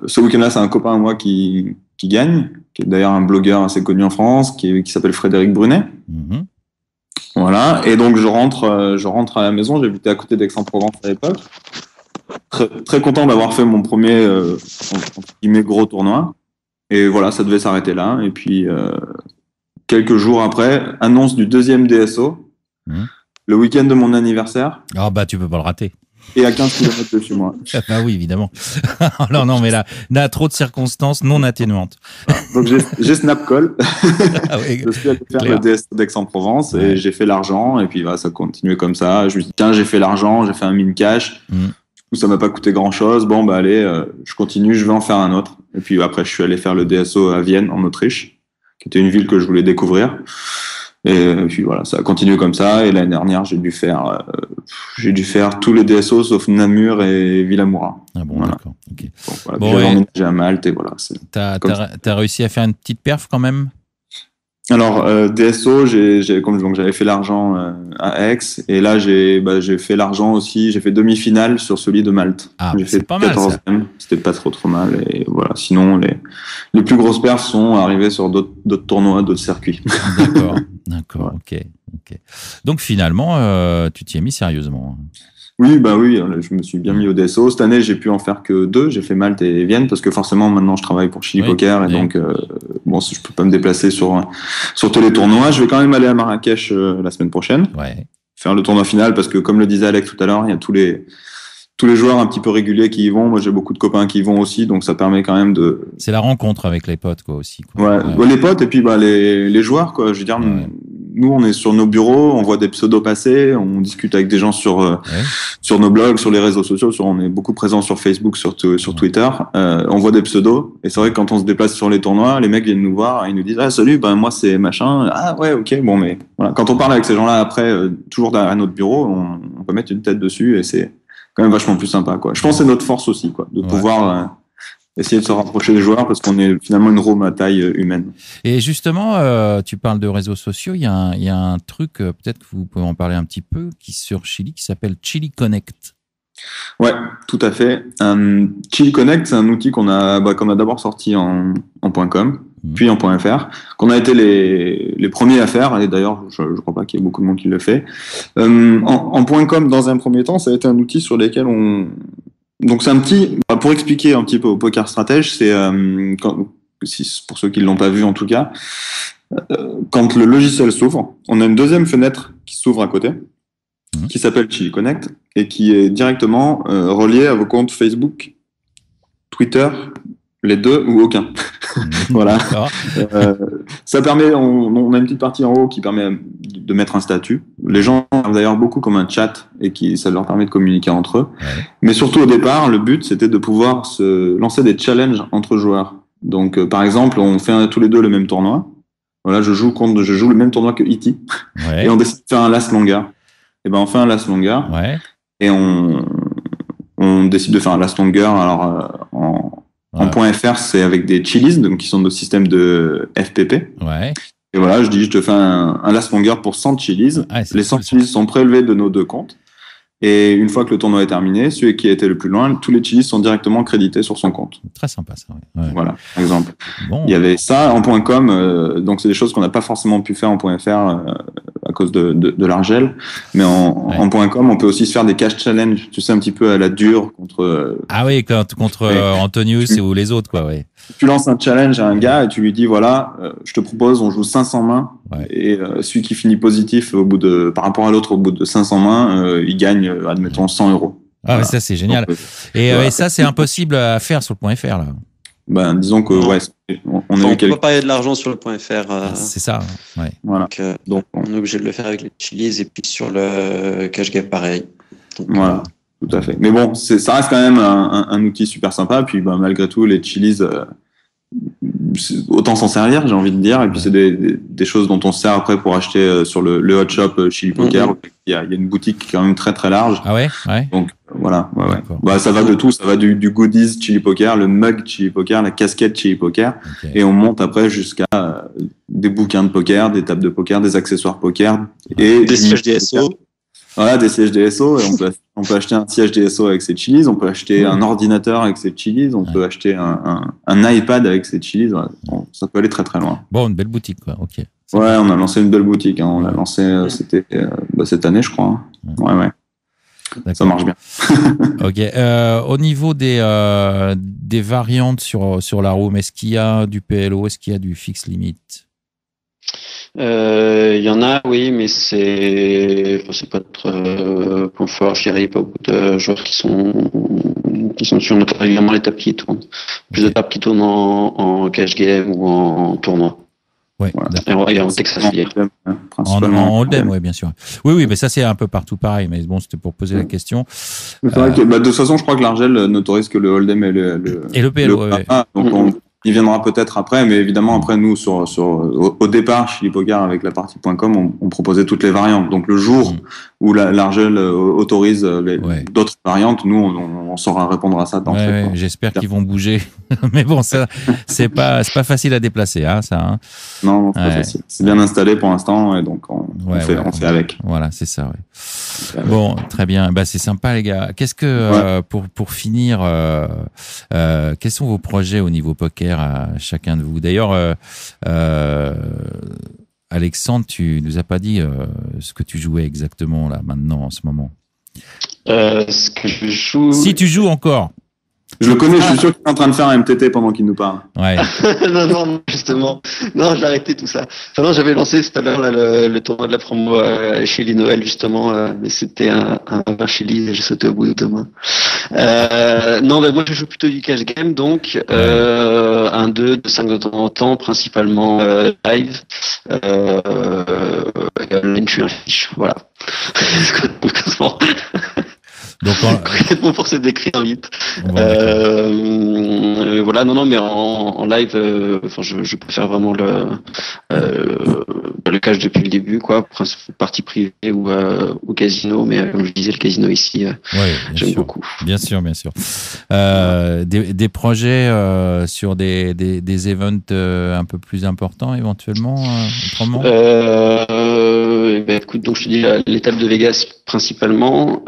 Ce week-end-là, c'est un copain à moi qui gagne, qui est d'ailleurs un blogueur assez connu en France, qui s'appelle Frédéric Brunet. Voilà, et donc je rentre à la maison, j'habitais à côté d'Aix-en-Provence à l'époque. Très, très content d'avoir fait mon premier gros tournoi. Et voilà, ça devait s'arrêter là. Et puis, quelques jours après, annonce du deuxième DSO. le week-end de mon anniversaire. Ah bah tu peux pas le rater. Et à 15 km de chez moi. Ah oui, évidemment. non, mais là, trop de circonstances non atténuantes. Donc j'ai Snapcall. Ah oui, je suis allé faire le DSO d'Aix-en-Provence et j'ai fait l'argent. Et puis voilà, ça continuait comme ça. Je me suis dit, tiens, j'ai fait l'argent, j'ai fait un min cash. Ça m'a pas coûté grand-chose. Bon, bah allez, je continue, je vais en faire un autre. Et puis après, je suis allé faire le DSO à Vienne, en Autriche, qui était une ville que je voulais découvrir. Et puis voilà, ça a continué comme ça. Et l'année dernière, j'ai dû faire tous les DSO sauf Namur et Villamoura. Ah bon, voilà. D'accord. Okay. Donc, voilà. Bon, j'ai emménagé à Malte et voilà. T'as réussi à faire une petite perf quand même? Alors DSO, donc j'avais fait l'argent à Aix et là j'ai fait l'argent aussi. J'ai fait demi-finale sur celui de Malte. Ah, j'ai fait pas mal ça. C'était pas trop mal et voilà. Sinon les plus grosses perfs sont arrivées sur d'autres tournois, d'autres circuits. D'accord, ouais. Ok. Donc finalement, tu t'y es mis sérieusement. Oui, je me suis bien mis au DSO. Cette année, j'ai pu en faire que 2. J'ai fait Malte et Vienne parce que forcément, maintenant, je travaille pour Chili Poker et donc, je peux pas me déplacer sur tous les tournois. Je vais quand même aller à Marrakech la semaine prochaine. Ouais. Faire le tournoi final parce que, comme le disait Alex tout à l'heure, il y a tous les joueurs un petit peu réguliers qui y vont. Moi, j'ai beaucoup de copains qui y vont aussi, donc ça permet quand même de. C'est la rencontre avec les potes, quoi, aussi. Quoi. Ouais. Les potes et puis les joueurs, quoi. Je veux dire. Ouais. Nous, on est sur nos bureaux, on voit des pseudos passer, on discute avec des gens sur nos blogs, sur les réseaux sociaux. On est beaucoup présent sur Facebook, sur Twitter. On voit des pseudos. Et c'est vrai que quand on se déplace sur les tournois, les mecs viennent nous voir et ils nous disent « Ah, salut, moi, c'est machin. » Ah, ouais, ok, bon, mais voilà. Quand on parle avec ces gens-là après, toujours derrière notre bureau, on peut mettre une tête dessus et c'est quand même vachement plus sympa, quoi. Je pense que c'est notre force aussi, quoi, de pouvoir... essayer de se rapprocher des joueurs parce qu'on est finalement une room à taille humaine. Et justement, tu parles de réseaux sociaux, il y a un truc, peut-être que vous pouvez en parler un petit peu, sur Chili, qui s'appelle Chili Connect. Ouais, tout à fait. Chili Connect, c'est un outil qu'on a d'abord sorti en .com, puis en .fr, qu'on a été les premiers à faire, et d'ailleurs, je crois pas qu'il y ait beaucoup de monde qui le fait. En .com, dans un premier temps, ça a été un outil sur lequel donc c'est pour expliquer un petit peu au Poker Stratège, c'est pour ceux qui l'ont pas vu en tout cas, quand le logiciel s'ouvre, on a une deuxième fenêtre qui s'ouvre à côté, qui s'appelle Chili Connect et qui est directement reliée à vos comptes Facebook, Twitter, les deux ou aucun. Voilà. Ça permet, on a une petite partie en haut qui permet de mettre un statut. Les gens ont d'ailleurs beaucoup comme un chat et ça leur permet de communiquer entre eux. Ouais. Mais surtout au départ, le but c'était de pouvoir se lancer des challenges entre joueurs. Donc par exemple, on fait tous les deux le même tournoi. Voilà, je joue le même tournoi que E.T. Ouais. Et on décide de faire un last longer. Et ben on fait un last longer. Ouais. Et on décide de faire un last longer. Alors en .fr, c'est avec des chilies, donc qui sont nos systèmes de FPP. Ouais. Et voilà, je te fais un last longer pour 100 chilies. Ah, les 100 chilies sont prélevés de nos deux comptes. Et une fois que le tournoi est terminé, celui qui a été le plus loin, tous les chilies sont directement crédités sur son compte. Très sympa ça. Ouais. Voilà, par exemple. Bon. Il y avait ça en .com, donc c'est des choses qu'on n'a pas forcément pu faire en .fr à cause de l'argel. Mais en .com, on peut aussi se faire des cash challenge, tu sais, un petit peu à la dure contre... Ah oui, contre Antonius ou les autres, quoi, ouais. Tu lances un challenge à un gars et tu lui dis, voilà, je te propose, on joue 500 mains. Ouais. Et celui qui finit positif par rapport à l'autre au bout de 500 mains, il gagne, admettons, 100 €. Ah, voilà. Mais ça, c'est génial. Donc, et ça, c'est impossible à faire sur le .fr, là. Ben, disons que, on peut pas parler de l'argent sur le .fr. C'est ça, ouais. Voilà. Donc, on est obligé de le faire avec les chilies et puis sur le cash game, pareil. Donc, voilà. Tout à fait. Mais bon, ça reste quand même un outil super sympa. Puis, malgré tout, les chilies, autant s'en servir, j'ai envie de dire. Et puis, c'est des choses dont on se sert après pour acheter sur le hot shop Chili Poker. Il y a une boutique qui est quand même très, très large. Ah ouais? Donc, voilà. Ouais. Ça va de tout. Ça va du goodies Chili Poker, le mug Chili Poker, la casquette Chili Poker. Okay. Et on monte après jusqu'à des bouquins de poker, des tables de poker, des accessoires poker. Et des sièges DSO. Voilà, des sièges DSO, et on peut acheter un siège DSO avec ses chilies, on peut acheter un ordinateur avec ses chilies, on peut acheter un iPad avec ses chilies, ça peut aller très très loin. Bon, une belle boutique, quoi, ok. Ouais, on a lancé une belle boutique, on l'a lancé, c'était cette année, je crois. Ouais. D'accord. Ça marche bien. Ok. Au niveau des variantes sur la room, est-ce qu'il y a du PLO, est-ce qu'il y a du fixe limite? Il y en a, oui, mais c'est pas notre point fort. Je dirais, il y a pas beaucoup de joueurs qui sont sur notre régulièrement les tables qui tournent. Plus de tables qui tournent en cash game ou en tournoi. Ouais, voilà. Et en Texas Live. En hold'em, oui, bien sûr. Oui, mais ça c'est un peu partout pareil. Mais bon, c'était pour poser la question. C'est vrai que, de toute façon, je crois que l'Argel n'autorise que le hold'em et le PLO. Ouais. Donc il viendra peut-être après, mais évidemment après nous au départ chez Poker avec la partie.com, on proposait toutes les variantes. Donc le jour où l'Argel autorise d'autres variantes, nous on saura répondre à ça. J'espère qu'ils vont bouger, mais bon, ça c'est pas facile à déplacer, hein, ça. Hein. Non, c'est pas facile. C'est bien installé pour l'instant et donc on fait avec. Voilà, c'est ça. Ouais. Bon, très bien. Bah c'est sympa les gars. Qu'est-ce que pour finir, quels sont vos projets au niveau poker à chacun de vous? D'ailleurs, Alexandre, tu nous as pas dit ce que tu jouais exactement là maintenant en ce moment. Ce que je joue. Si tu joues encore. Je le connais, je suis sûr qu'il est en train de faire un MTT pendant qu'il nous parle. Ouais. non, justement. Non, j'ai arrêté tout ça. Enfin, non, j'avais lancé tout à l'heure le tournoi de la promo chez Noël, justement, mais c'était un vin Chili et j'ai sauté au bout de 2 mois. Non, moi, je joue plutôt du cash game, donc, 1-2, de 5 de temps en temps, principalement live. Online, je suis un fiche, voilà. Donc complètement pour se décrire vite. Voilà, non, mais en live, enfin, je préfère vraiment le cash depuis le début, quoi, partie privée ou casino, mais comme je disais, le casino ici, j'aime beaucoup. Bien sûr. Des projets sur des events un peu plus importants éventuellement, autrement. Écoute, donc je te dis l'étape de Vegas principalement,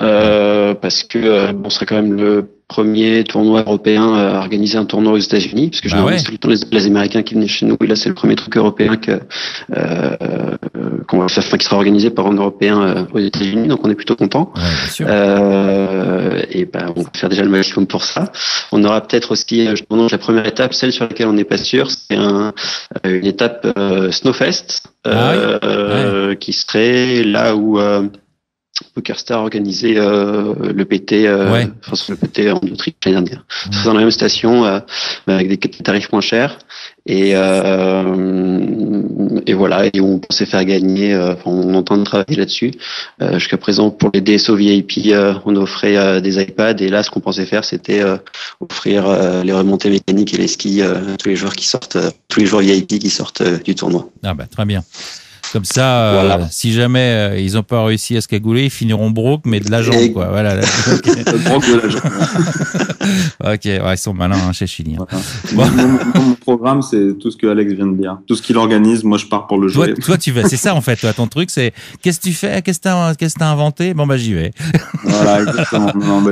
parce que on serait quand même le premier tournoi européen à organiser un tournoi aux États-Unis, parce que généralement c'est tout le temps les Américains qui venaient chez nous. Et là, c'est le premier truc européen qu'on va faire, qui sera organisé par un Européen aux États-Unis. Donc on est plutôt content. Et on va faire déjà le maximum pour ça. On aura peut-être aussi, la première étape, celle sur laquelle on n'est pas sûr, c'est une étape Snowfest, qui serait là où PokerStar a organisé le PT, le PT en Autriche l'année dernière. C'est dans la même station, avec des tarifs moins chers. Et voilà, et on pensait faire gagner, on est en train de travailler là-dessus. Jusqu'à présent, pour les DSO VIP, on offrait des iPads, et là, ce qu'on pensait faire, c'était offrir les remontées mécaniques et les skis à tous les joueurs qui sortent, tous les joueurs VIP qui sortent du tournoi. Ah bah très bien. Comme ça, si jamais ils n'ont pas réussi à se cagouler, ils finiront broke, mais de l'argent, quoi. Voilà. Broke de l'argent. Ok, ils sont malins chez Chili. Hein. Voilà. Mon programme, c'est tout ce que Alex vient de dire. Tout ce qu'il organise, moi, je pars pour le jouer. Toi, tu vas. C'est ça, en fait. Toi, ton truc, c'est qu'est-ce que tu fais, qu'est-ce que t'as inventé. Bon, j'y vais. Voilà, exactement. Non,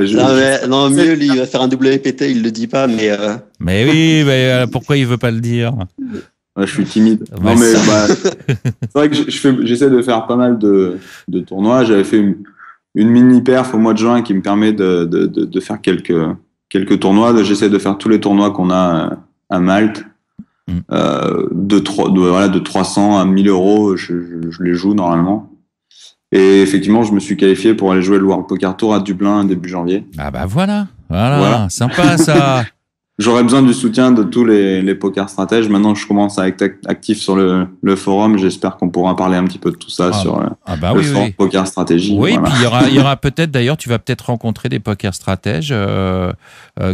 mieux, lui, il va faire un WPT, il le dit pas, mais. Mais oui, pourquoi il veut pas le dire? Je suis timide. Non, mais c'est vrai que j'essaie de faire pas mal de tournois. J'avais fait une mini perf au mois de juin qui me permet de faire quelques tournois. J'essaie de faire tous les tournois qu'on a à Malte. De 300 à 1000 euros, je les joue normalement. Et effectivement, je me suis qualifié pour aller jouer le World Poker Tour à Dublin début janvier. Ah bah voilà. Sympa ça. J'aurais besoin du soutien de tous les poker stratèges. Maintenant, je commence à être actif sur le forum. J'espère qu'on pourra parler un petit peu de tout ça sur le forum Poker Stratégie. Oui, puis il y aura peut-être, d'ailleurs, tu vas peut-être rencontrer des poker stratèges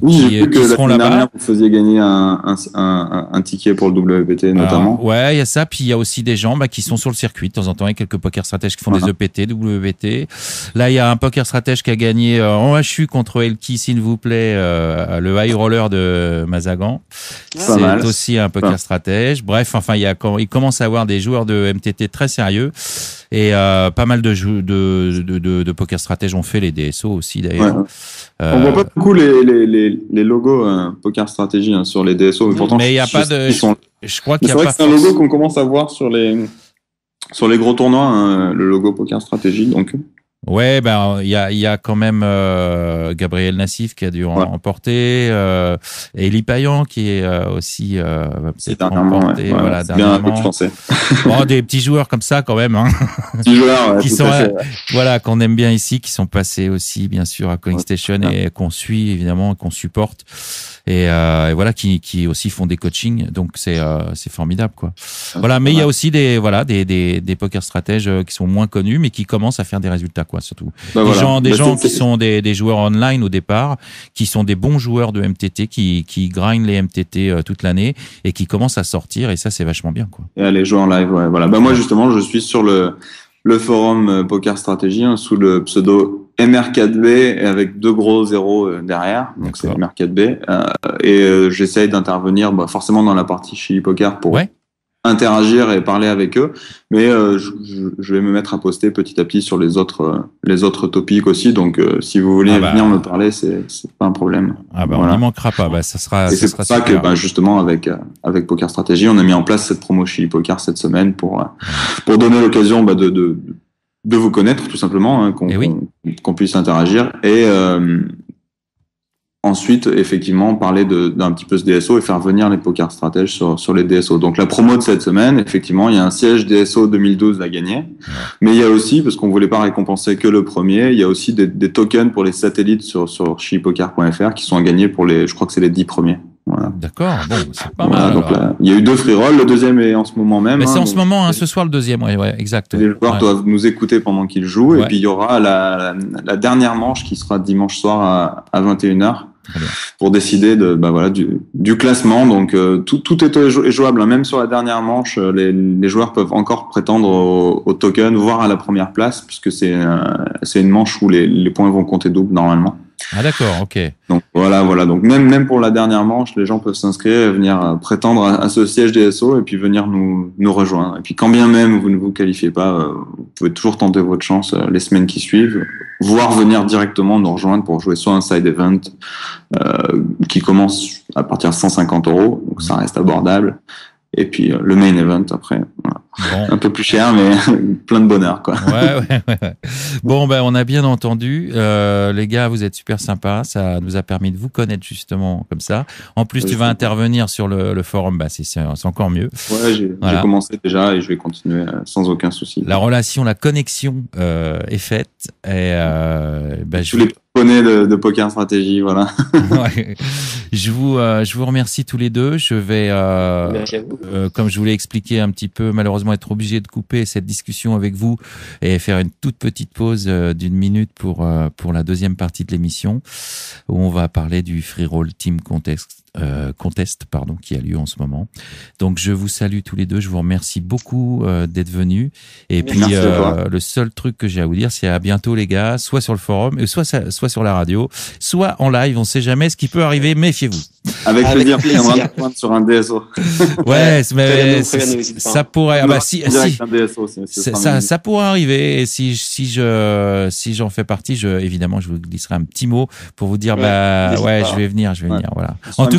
qui seront là-bas. Vous faisiez gagner un ticket pour le WPT notamment. Il y a ça. Puis il y a aussi des gens qui sont sur le circuit. De temps en temps, il y a quelques poker stratèges qui font des EPT, WPT. Là, il y a un poker stratège qui a gagné en HU contre Elki, s'il vous plaît, le high roller de Mazagan. C'est aussi un poker stratège. Bref, il commence à avoir des joueurs de MTT très sérieux et pas mal de poker stratèges ont fait les DSO aussi d'ailleurs. On voit pas beaucoup les logos poker stratégie sur les DSO, mais pourtant il y a pas de. Je crois qu'il y a pas. C'est un logo qu'on commence à voir sur les gros tournois, le logo poker stratégie. Donc Ouais, ben il y a quand même Gabriel Nassif qui a dû remporter, Elie Payan qui est aussi c'est remporté. Voilà, c'est bien un peu français. Bon, des petits joueurs comme ça quand même, hein. Petits joueurs, qui sont voilà, qu'on aime bien ici, qui sont passés aussi bien sûr à Calling Station et qu'on suit évidemment, qu'on supporte. Et voilà, qui aussi font des coachings, donc c'est formidable quoi. Voilà, mais il y a aussi des poker stratèges qui sont moins connus, mais qui commencent à faire des résultats quoi, surtout. Des gens qui sont des joueurs online au départ, qui sont des bons joueurs de MTT, qui grindent les MTT toute l'année et qui commencent à sortir, et ça c'est vachement bien quoi. Et aller jouer en live, ouais, voilà. Bah moi justement, je suis sur le forum Poker Stratégie sous le pseudo MR4B avec 2 gros zéros derrière, donc c'est MR4B, et j'essaye d'intervenir forcément dans la partie Chili Poker pour interagir et parler avec eux, mais je vais me mettre à poster petit à petit sur les autres topics aussi, donc si vous voulez venir me parler, c'est pas un problème. On n'y manquera pas, ça sera. Et c'est pour ça que justement avec Poker Stratégie, on a mis en place cette promo Chili Poker cette semaine pour donner l'occasion de vous connaître tout simplement, qu'on puisse interagir et ensuite effectivement parler d'un petit peu ce DSO et faire venir les poker stratèges sur les DSO. Donc la promo de cette semaine, effectivement, il y a un siège DSO 2012 à gagner, mais il y a aussi, parce qu'on voulait pas récompenser que le premier, il y a aussi des tokens pour les satellites sur chilipoker.fr qui sont à gagner pour je crois que c'est les 10 premiers. Voilà. D'accord, bon, c'est pas mal. Donc là, il y a eu 2 free rolls, le deuxième est en ce moment même. Mais c'est en ce moment, ce soir le deuxième, ouais, exact. Les joueurs doivent nous écouter pendant qu'ils jouent, et puis il y aura la dernière manche qui sera dimanche soir à 21h pour décider du classement. Donc tout est jouable, même sur la dernière manche, les joueurs peuvent encore prétendre au token, voire à la première place, puisque c'est une manche où les points vont compter double normalement. Ah d'accord, ok. Donc voilà. Donc même pour la dernière manche, les gens peuvent s'inscrire et venir prétendre à ce siège DSO et puis venir nous rejoindre. Et puis quand bien même vous ne vous qualifiez pas, vous pouvez toujours tenter votre chance les semaines qui suivent, voire venir directement nous rejoindre pour jouer soit un side event qui commence à partir de 150 €, donc ça reste abordable. Et puis le main event après, un peu plus cher, mais plein de bonheur quoi. Ouais. Bon on a bien entendu, les gars, vous êtes super sympas, ça nous a permis de vous connaître justement comme ça. En plus, tu vas intervenir sur le forum, c'est encore mieux. Ouais, j'ai commencé déjà et je vais continuer sans aucun souci. La connexion est faite et poney de Poker Stratégie, voilà. Je vous remercie tous les deux. Je vais, merci à vous. Comme je vous l'ai expliqué un petit peu, malheureusement être obligé de couper cette discussion avec vous et faire une toute petite pause d'1 minute pour la deuxième partie de l'émission où on va parler du Free Roll Team Contest, qui a lieu en ce moment. Donc je vous salue tous les deux, je vous remercie beaucoup d'être venus. Et puis le seul truc que j'ai à vous dire, c'est à bientôt les gars, soit sur le forum, soit sur la radio, soit en live, on sait jamais ce qui peut arriver, méfiez-vous. Avec plaisir, on va prendre sur un DSO. Ouais, mais ça pourrait. Ça pourrait arriver. Et si j'en fais partie, évidemment, je vous glisserai un petit mot pour vous dire, je vais venir, voilà. En tout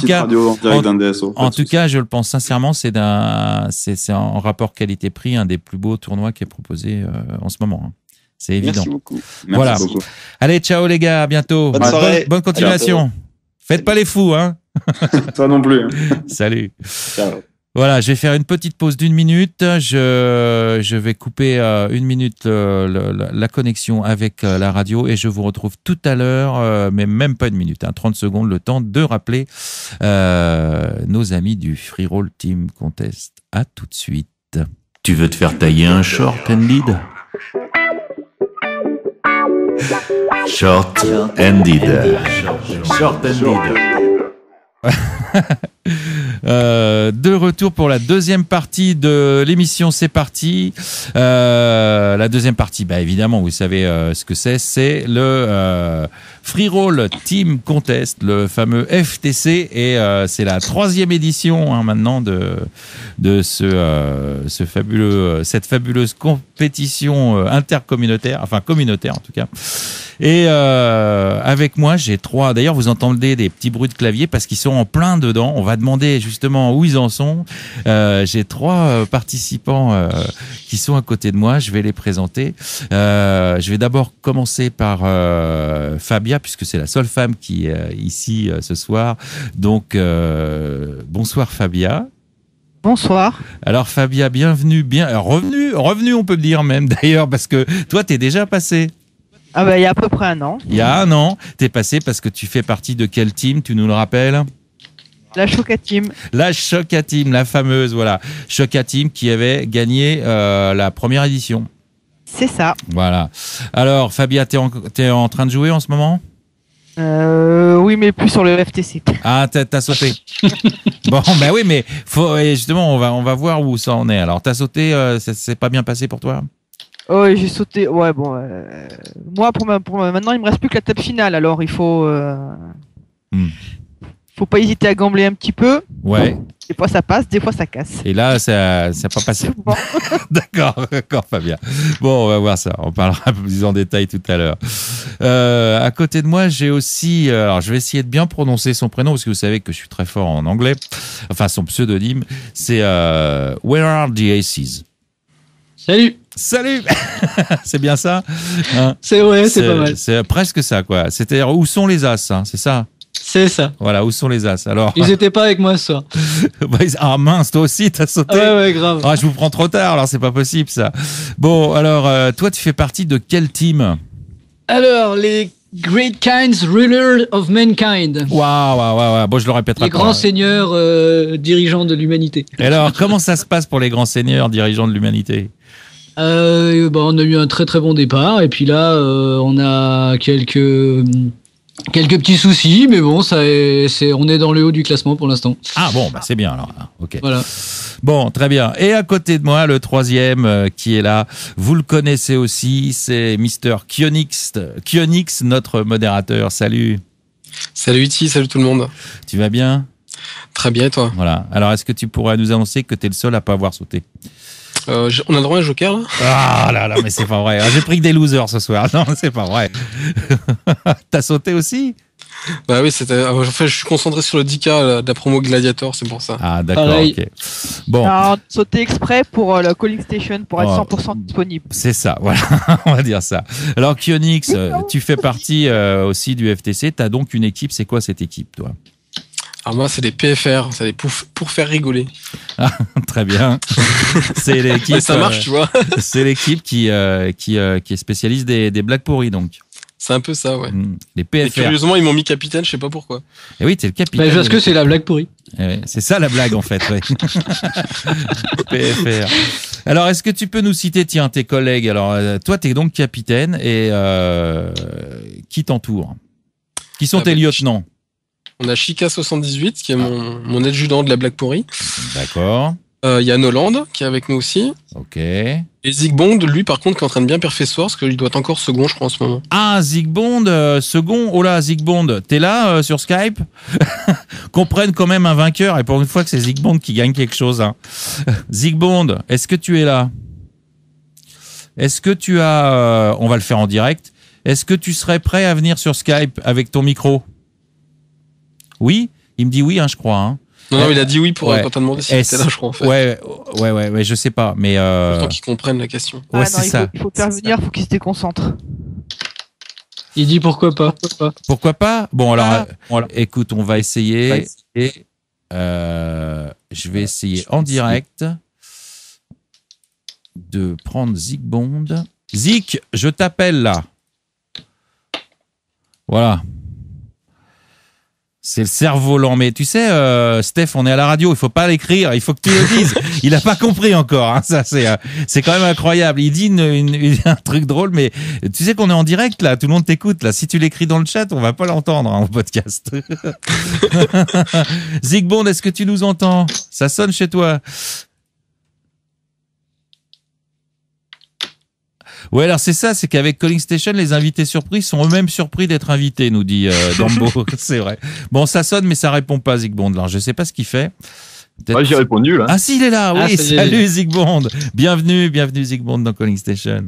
cas, je le pense sincèrement, c'est en rapport qualité-prix un des plus beaux tournois qui est proposé en ce moment. C'est évident. Merci beaucoup. Voilà. Beaucoup. Allez, ciao les gars, à bientôt. Bonne continuation. Faites pas les fous, hein. Toi non plus. Salut. Ciao. Voilà, je vais faire une petite pause d'1 minute. Je vais couper 1 minute la connexion avec la radio et je vous retrouve tout à l'heure, mais même pas 1 minute, 30 secondes, le temps de rappeler nos amis du Free Roll Team Contest. À tout de suite. Tu veux te faire tailler un short and lead? Short ended. Short ended. De retour pour la deuxième partie de l'émission, c'est parti. La deuxième partie, évidemment, vous savez ce que c'est le Free Roll Team Contest, le fameux FTC, et c'est la 3e édition maintenant de cette fabuleuse compétition intercommunautaire, enfin communautaire en tout cas. Et avec moi, j'ai 3. D'ailleurs, vous entendez des petits bruits de clavier parce qu'ils sont en plein dedans. On va demander justement où ils en sont. J'ai 3 participants qui sont à côté de moi. Je vais les présenter. Je vais d'abord commencer par Fabia, puisque c'est la seule femme qui est ici ce soir. Donc, bonsoir Fabia. Bonsoir. Alors Fabia, bienvenue, revenu on peut dire même d'ailleurs, parce que toi t'es déjà passé. Ah bah il y a à peu près un an. Il y a un an, t'es passé parce que tu fais partie de quel team, tu nous le rappelles? La Choca Team. La Choca Team, la fameuse, voilà. Choca Team qui avait gagné la première édition. C'est ça. Voilà. Alors Fabia, t'es en train de jouer en ce moment? Oui, mais plus sur le FTC. Ah, t'as sauté. Bon, bah oui, mais justement, on va voir où ça en est. Alors, t'as sauté, ça s'est pas bien passé pour toi? Oh, j'ai sauté. Ouais, bon. Moi, maintenant, il me reste plus que la table finale. Alors, il faut. Faut pas hésiter à gambler un petit peu. Ouais. Des fois, ça passe, des fois, ça casse. Et là, ça n'a pas passé. Bon. D'accord, Fabien. Bon, on va voir ça. On parlera un peu plus en détail tout à l'heure. À côté de moi, j'ai aussi... alors, je vais essayer de bien prononcer son prénom, parce que vous savez que je suis très fort en anglais. Enfin, son pseudonyme, c'est Where are the Aces? Salut. C'est bien ça, hein? C'est pas mal. C'est presque ça, quoi. C'est-à-dire, où sont les As, hein, c'est ça? C'est ça. Voilà, où sont les As? Alors... Ils étaient pas avec moi ce soir. Ah mince, toi aussi, t'as sauté? Ouais, grave. Ah, je vous prends trop tard, alors c'est pas possible, ça. Bon, alors, toi, tu fais partie de quel team? Alors, les Great Kinds Ruler of Mankind. Waouh. Bon, je le répéterai les pas. Les grands seigneurs dirigeants de l'humanité. Et alors, comment ça se passe pour les grands seigneurs dirigeants de l'humanité? On a eu un très très bon départ, et puis là, on a quelques petits soucis, mais bon, on est dans le haut du classement pour l'instant. Ah bon, bah c'est bien alors. Ok. Voilà. Bon, très bien. Et à côté de moi, le troisième qui est là, vous le connaissez aussi, c'est Mister Kionix, notre modérateur. Salut. Salut Iti, salut tout le monde. Tu vas bien? Très bien, et toi? Voilà. Alors, est-ce que tu pourrais nous annoncer que tu es le seul à pas avoir sauté? On a le droit à un joker là? Ah là, mais c'est pas vrai. J'ai pris que des losers ce soir. Non, c'est pas vrai. T'as sauté aussi? Bah oui, en fait, je suis concentré sur le 10K de la promo Gladiator, c'est pour ça. Ah d'accord, pareil. ok. Bon. Alors, sauter exprès pour la calling station pour être 100% disponible. C'est ça, voilà, on va dire ça. Alors Kionix, tu fais partie aussi du FTC. T'as donc une équipe. C'est quoi cette équipe, toi? Alors moi, c'est des PFR, c'est des pour faire rigoler. Ah, très bien. C'est l'équipe. Mais ça marche, tu vois. C'est l'équipe qui est spécialiste des blagues pourries, donc. C'est un peu ça, ouais. Les PFR. Et curieusement, ils m'ont mis capitaine, je sais pas pourquoi. Et oui, t'es le capitaine. Bah, parce que c'est la blague pourrie. Ouais, c'est ça la blague, en fait, ouais. PFR. Alors, est-ce que tu peux nous citer, tiens, tes collègues? Alors, toi, t'es donc capitaine, et qui t'entoure? Qui sont tes lieutenants? On a Chica78, qui est mon adjudant de la blague pourrie. D'accord. Il y a Noland, qui est avec nous aussi. Ok. Et Zigbond, lui, par contre, qui est en train de bien faire ce soir, parce qu'il doit être encore second, je crois, en ce moment. Ah, Zigbond, second. Oh là, Zigbond, t'es là sur Skype? Qu'on prenne quand même un vainqueur, et pour une fois que c'est Zigbond qui gagne quelque chose. Hein. Zigbond, est-ce que tu es là? Est-ce que tu as... on va le faire en direct. Est-ce que tu serais prêt à venir sur Skype avec ton micro? Oui? Il me dit oui, hein, je crois. Hein. Non, il a dit oui pour ouais. quand t'as demandé si c'était là, je crois, en fait. Ouais, je sais pas, mais... Autant qu'ils comprennent la question. Ouais, non, c'est ça. Il faut faire venir, il faut qu'il se déconcentre. Il dit pourquoi pas. Pourquoi pas? Bon, alors, écoute, on va essayer. Et je vais essayer en direct de prendre Zigbond. Zik, je t'appelle là. Voilà. C'est le cerf-volant. Mais tu sais, Steph, on est à la radio, il faut pas l'écrire, il faut que tu le dises. Il a pas compris encore. Hein, ça, c'est quand même incroyable. Il dit un truc drôle, mais tu sais qu'on est en direct là, tout le monde t'écoute là. Si tu l'écris dans le chat, on va pas l'entendre hein, en podcast. Zigbond, est-ce que tu nous entends? Ça sonne chez toi? Ouais, alors c'est ça, c'est qu'avec Calling Station, les invités surpris sont eux-mêmes surpris d'être invités, nous dit Dambo. C'est vrai. Bon, ça sonne, mais ça répond pas, Zigbond. Alors, je sais pas ce qu'il fait. Peut-être- Ouais, j'ai répondu là. Ah si, il est là, Ah, oui, ça y est. salut Zygmunt. Bienvenue Zygmunt dans Calling Station.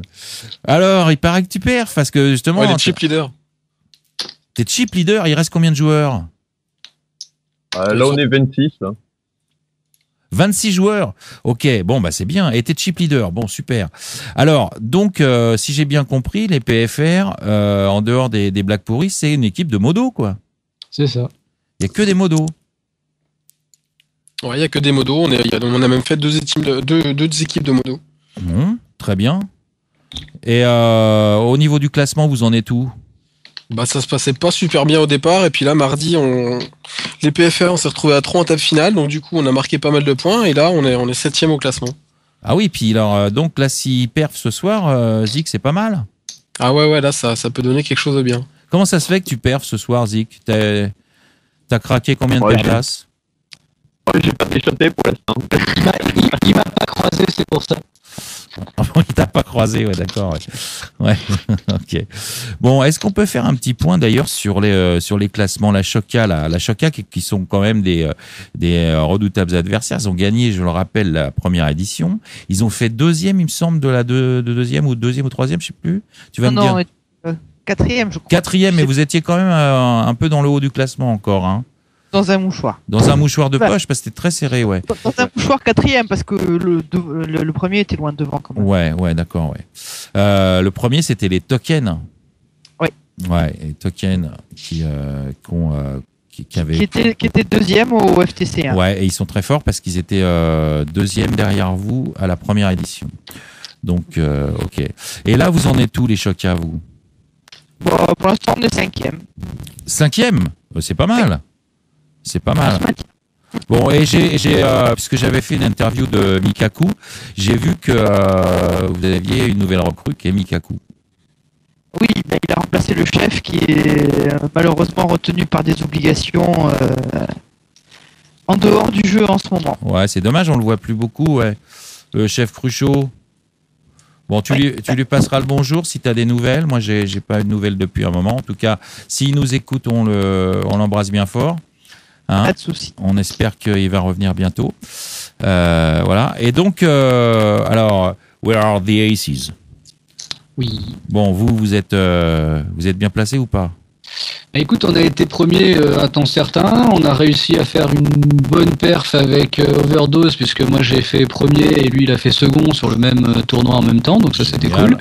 Alors, il paraît que tu perds, parce que justement, Ouais, les chip leaders. t'es chip leader, il reste combien de joueurs? Là, on est 26. Là. 26 joueurs. Ok, bon, bah c'est bien. Et t'es chip leader, bon, super. Alors, donc, si j'ai bien compris, les PFR, en dehors des blagues pourries, c'est une équipe de modos, quoi. C'est ça. Il y a que des modos. Ouais, il y a que des modos. On a même fait deux équipes de modos. Bon, très bien. Et au niveau du classement, vous en êtes où? Bah, ça se passait pas super bien au départ. Et puis là, mardi, les PFR, on s'est retrouvés à 3 en table finale. Donc, du coup, on a marqué pas mal de points. Et là, on est 7ème au classement. Ah oui, puis alors, donc là, s'il perf ce soir, Zik, c'est pas mal. Ah ouais, là, ça peut donner quelque chose de bien. Comment ça se fait que tu perfs ce soir, Zik? T'as craqué combien de Ouais, places? J'ai pas échappé pour l'instant. Il m'a pas croisé, c'est pour ça. Il t'a pas croisé, ouais, d'accord. Ouais, ok. Bon, est-ce qu'on peut faire un petit point d'ailleurs sur les classements, la Shoka qui sont quand même des redoutables adversaires. Ils ont gagné, je le rappelle, la première édition. Ils ont fait deuxième, il me semble, de deuxième ou troisième, je sais plus. Tu vas me dire. Quatrième, je crois. Quatrième, mais vous étiez quand même un peu dans le haut du classement encore, hein. Dans un mouchoir. Dans un mouchoir de Ouais. poche, parce que c'était très serré, ouais. Dans un mouchoir quatrième, parce que le premier était loin devant quand même. Ouais, d'accord, ouais. Le premier, c'était les tokens. Oui. Ouais, les tokens qui avaient. Qui était deuxième au FTC. Hein. Ouais, et ils sont très forts parce qu'ils étaient deuxième derrière vous à la première édition. Donc, ok. Et là, vous en êtes où, les Shoka, vous? Bon, pour l'instant, on est cinquième. Cinquième? C'est pas mal. C'est pas mal. Bon, et puisque j'avais fait une interview de Mikaku, j'ai vu que vous aviez une nouvelle recrue qui est Mikaku. Oui, ben, il a remplacé le chef qui est malheureusement retenu par des obligations en dehors du jeu en ce moment. Ouais, c'est dommage, on le voit plus beaucoup, ouais. Le chef Cruchot. Bon, tu lui passeras le bonjour si tu as des nouvelles. Moi, j'ai pas eu de nouvelles depuis un moment. En tout cas, s'il nous écoute, on l'embrasse bien fort. Hein, Pas de souci. on espère qu'il va revenir bientôt. Voilà. Et donc, alors, where are the aces? Oui. Bon, vous êtes bien placé ou pas? Bah, écoute, on a été premier à temps certain. On a réussi à faire une bonne perf avec Overdose, puisque moi j'ai fait premier et lui il a fait second sur le même tournoi en même temps. Donc ça c'était Génial. cool.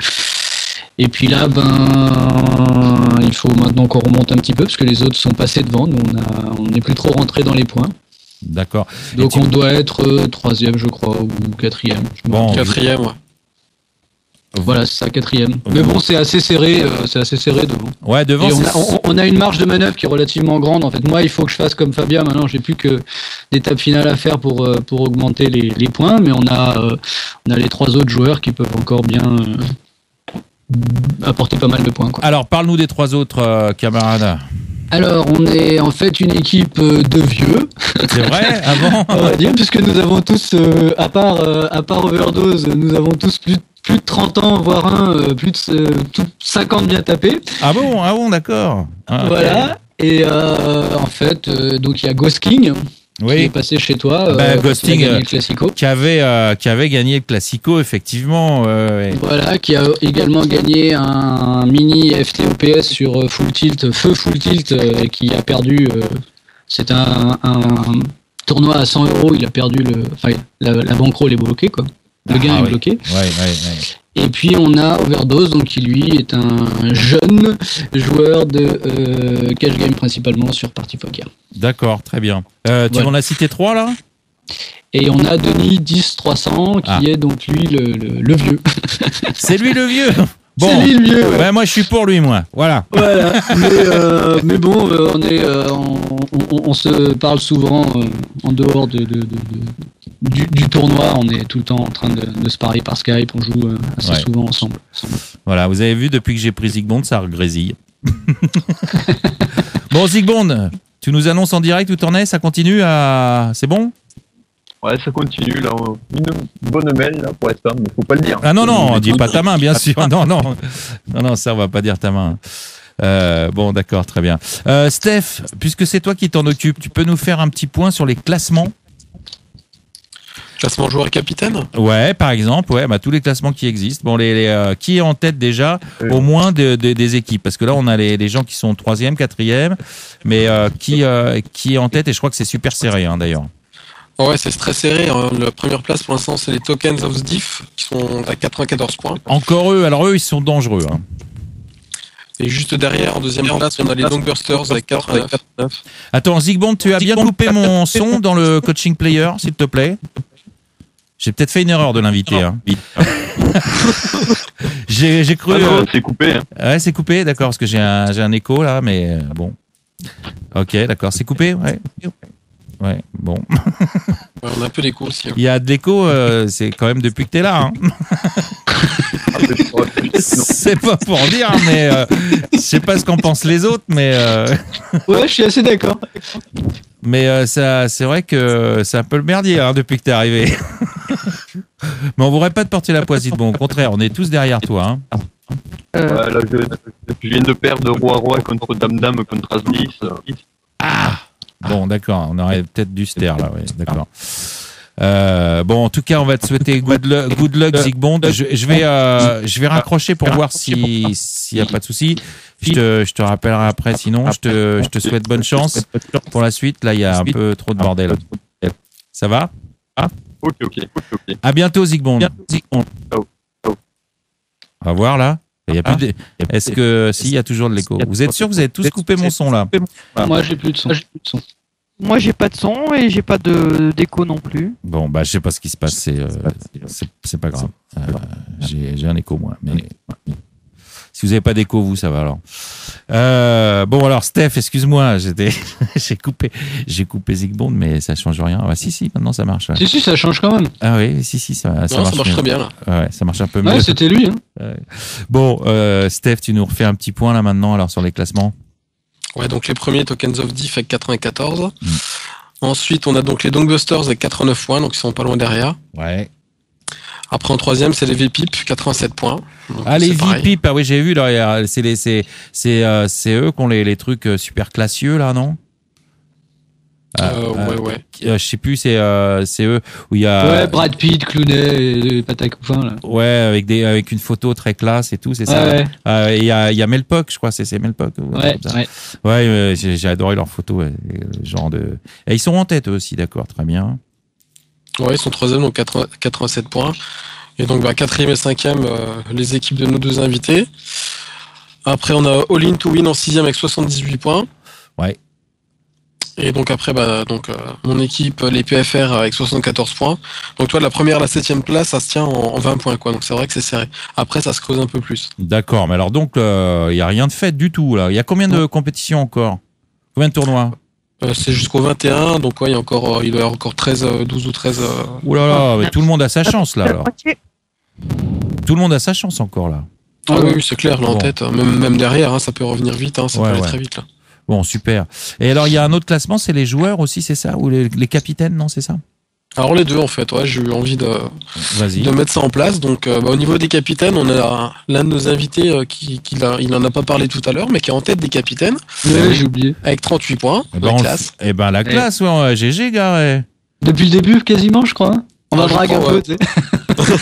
Et puis là, il faut maintenant qu'on remonte un petit peu, parce que les autres sont passés devant. Nous, on n'est plus trop rentré dans les points. D'accord. Donc on doit être troisième, je crois, ou quatrième. Je me Bon, rappelle. 4ème, ouais. Voilà, c'est ça, quatrième. Mais bon, c'est assez serré devant. Ouais, devant. Et c'est- on a une marge de manœuvre qui est relativement grande. En fait, moi, il faut que je fasse comme Fabien. Maintenant, j'ai plus que d'étapes finales à faire pour augmenter les points. Mais on a les trois autres joueurs qui peuvent encore bien apporter pas mal de points, quoi. Alors, parle-nous des trois autres camarades. Alors, on est en fait une équipe de vieux, C'est vrai? Avant? on va dire, puisque nous avons tous, à part Overdose, nous avons tous plus de 30 ans, voire plus de 50 bien tapés. Ah bon, d'accord. Ah, ok. Voilà. Et en fait, donc il y a Ghost King qui est Oui. passé chez toi. Ghost qui a King, gagné le Classico. Qui avait gagné le Classico, effectivement. Ouais. Voilà, qui a également gagné un mini FTOPS sur Full Tilt, Feu Full Tilt, et qui a perdu. C'est un tournoi à 100 €. Il a perdu la bankroll est bloquée, quoi. Le gain est oui. bloqué. Ouais. Et puis on a Overdose, donc qui lui est un jeune joueur de cash game principalement sur Party Poker. D'accord, très bien. Tu Voilà. en as cité trois, là? Et on a Denis 10300 qui est donc lui le vieux. C'est lui le vieux. Bon. C'est lui le vieux. Ouais. Ouais, moi, je suis pour lui, moi. Voilà. Voilà. Mais bon, on se parle souvent en dehors du tournoi. On est tout le temps en train de se parler par Skype. On joue assez Ouais. souvent ensemble. Voilà, vous avez vu, depuis que j'ai pris Zygmunt, ça regrésille. Bon, Zygmunt, tu nous annonces en direct où t'en es? Ça continue à... C'est bon? Ouais, ça continue là. Une bonne mail là pour l'instant, mais faut pas le dire. Ah non, dis pas ta main, bien sûr. Non, ça, on va pas dire ta main. Bon, d'accord, très bien. Steph, puisque c'est toi qui t'en occupes, tu peux nous faire un petit point sur les classements? Classement joueur et capitaine. Ouais, par exemple, ouais, bah, tous les classements qui existent. Bon, qui est en tête déjà, au moins des équipes? Parce que là, on a les gens qui sont 3e, 4e, mais qui est en tête? Et je crois que c'est super serré, hein, d'ailleurs. Ouais, c'est très serré. Hein. La première place pour l'instant, c'est les Tokens of Diff qui sont à 94 points. Encore eux, alors eux, ils sont dangereux. Hein. Et juste derrière, en deuxième place, on a les Longbusters avec 89. Attends, Zygmunt, tu as bien coupé mon son dans le coaching player, s'il te plaît? J'ai peut-être fait une erreur de l'inviter. Hein. J'ai cru. Ah non, c'est coupé. Hein. Ouais, c'est coupé, d'accord, parce que j'ai un écho là, mais bon. Ok, d'accord, c'est coupé, ouais. Ouais, bon. Ouais, on a un peu d'écho aussi. Hein. Il y a de l'écho, c'est quand même depuis que t'es là. Hein. C'est pas pour dire, mais je sais pas ce qu'en pensent les autres, mais. Ouais, je suis assez d'accord. Mais ça, c'est vrai que c'est un peu le merdier hein, depuis que t'es arrivé. Mais on voudrait pas te porter la poisie. Bon, au contraire, on est tous derrière toi. Hein. Ouais, là, je viens de perdre Roi-Roi contre Dame-Dame contre As-10. Ah bon, d'accord, on aurait peut-être dû se taire là, oui, d'accord. Bon, en tout cas, on va te souhaiter good luck Zygmunt. Je vais raccrocher pour voir s'il y a pas de souci. Je te rappellerai après. Sinon, je te souhaite bonne chance pour la suite. Là, il y a un peu trop de bordel. Ça va? Ok. À bientôt, Zygmunt. Ciao. On va voir là. Il y a plus de... Est-ce que si il y a toujours de l'écho? Vous êtes sûr que vous avez tous coupé mon son là? Moi, j'ai plus de son. Moi, j'ai pas de son et j'ai pas d'écho non plus. Bon, bah, je sais pas ce qui se passe. C'est pas grave. J'ai un écho moi, mais si vous avez pas d'écho, vous, ça va alors. Bon, alors Steph, excuse-moi, j'ai coupé Zygmunt, mais ça change rien. Ah, si, maintenant ça marche. Ouais. Si, ça change quand même. Ah oui, si, ça marche très bien là. Ouais, ça marche un peu mieux. Ouais, c'était lui. Hein. Bon, Steph, tu nous refais un petit point là maintenant alors sur les classements. Ouais, donc les premiers Tokens of Diff avec 94. Ensuite, on a donc les Dongbusters avec 89 points, donc ils sont pas loin derrière. Ouais. Après, en troisième, c'est les V-Pip, 87 points. Donc, les V-Pip, ah oui, j'ai vu, là, c'est eux qui ont les trucs super classieux, là, non? Ouais. Je sais plus, c'est eux où il y a. Ouais, Brad Pitt, Clooney et Patacoufin, là. Ouais, avec une photo très classe et tout, c'est ça. Ouais. Il y a Melpock, je crois, c'est Melpock. Ouais, j'ai adoré leurs photos, genre de. Et ils sont en tête eux aussi, d'accord, très bien. Ouais, ils sont troisième, donc 87 points. Et donc, quatrième et cinquième, les équipes de nos deux invités. Après, on a All In to Win en sixième avec 78 points. Ouais. Et donc après, mon équipe, les PFR avec 74 points. Donc toi, la première à la 7e place, ça se tient en 20 points, quoi. Donc c'est vrai que c'est serré. Après, ça se creuse un peu plus. D'accord, mais alors donc, il n'y a rien de fait du tout, là. Il y a combien de compétitions encore? Combien de tournois? C'est jusqu'au 21, donc ouais, il doit y avoir encore 12 ou 13. Ouh là là, mais tout le monde a sa chance, là, alors. Tout le monde a sa chance encore, là. Ah oui, c'est clair, là, en tête. Même derrière, hein, ça peut revenir vite, hein, ça peut aller très vite, là. Bon, super. Et alors, il y a un autre classement, c'est les joueurs aussi, c'est ça? Ou les capitaines, non, c'est ça? Alors les deux, en fait, ouais, j'ai eu envie de mettre ça en place. Donc, au niveau des capitaines, on a l'un de nos invités il en a pas parlé tout à l'heure, mais qui est en tête des capitaines. Ouais, j'ai oublié. Avec 38 points. La classe. La classe, ouais, GG, gars. Depuis le début, quasiment, je crois. On va drague un peu, tu sais.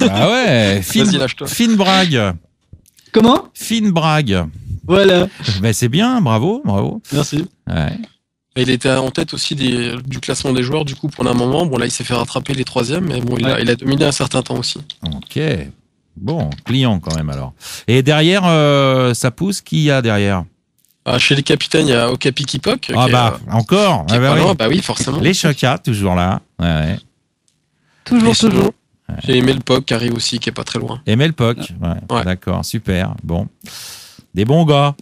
Ah ouais, fine brague. Comment? Fine brague. Voilà. Ben c'est bien, bravo. Merci. Ouais. Et il était en tête aussi du classement des joueurs, du coup, pendant un moment. Bon, là, il s'est fait rattraper les troisièmes, mais bon, il a dominé un certain temps aussi. Ok. Bon, client quand même alors. Et derrière, ça pousse, qui y a derrière? Chez les capitaines, il y a Okapi Kipok. Encore oui, forcément. Les Chokas, toujours là. Ouais. Toujours. J'ai Melpock qui arrive aussi, qui est pas très loin. Et Melpock, ouais. D'accord, super. Bon. Des bons gars.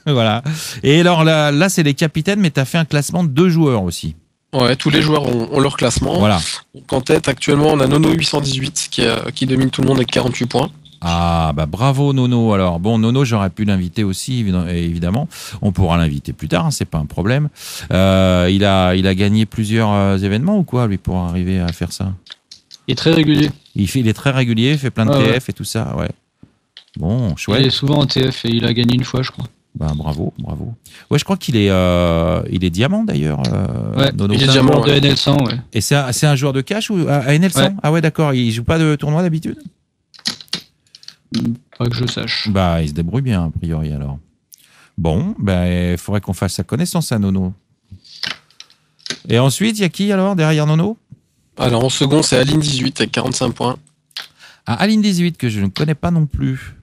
Voilà. Et alors là c'est les capitaines, mais tu as fait un classement de 2 joueurs aussi. Ouais, tous les joueurs ont leur classement. Voilà. Donc en tête, actuellement, on a Nono 818 qui domine tout le monde avec 48 points. Ah, bah bravo Nono. Alors, bon, Nono, j'aurais pu l'inviter aussi, évidemment. On pourra l'inviter plus tard, hein, c'est pas un problème. Il a gagné plusieurs événements ou quoi, lui, pour arriver à faire ça? Il est très régulier. Il est très régulier, il fait plein de TF et tout ça, ouais. Bon, chouette. Il est souvent en TF et il a gagné une fois, je crois. Bravo. Ouais, je crois qu'il est, il est diamant d'ailleurs. Ouais, Nono. il est diamant de NL100, ouais. Et c'est un joueur de cash ou à NL100 Ouais. Ah ouais, d'accord. Il joue pas de tournoi d'habitude. Pas que je sache. Il se débrouille bien a priori alors. Bon, il faudrait qu'on fasse sa connaissance à Nono. Et ensuite, il y a qui alors derrière Nono? Alors en second, c'est Aline 18 avec 45 points. Ah, Aline 18 que je ne connais pas non plus.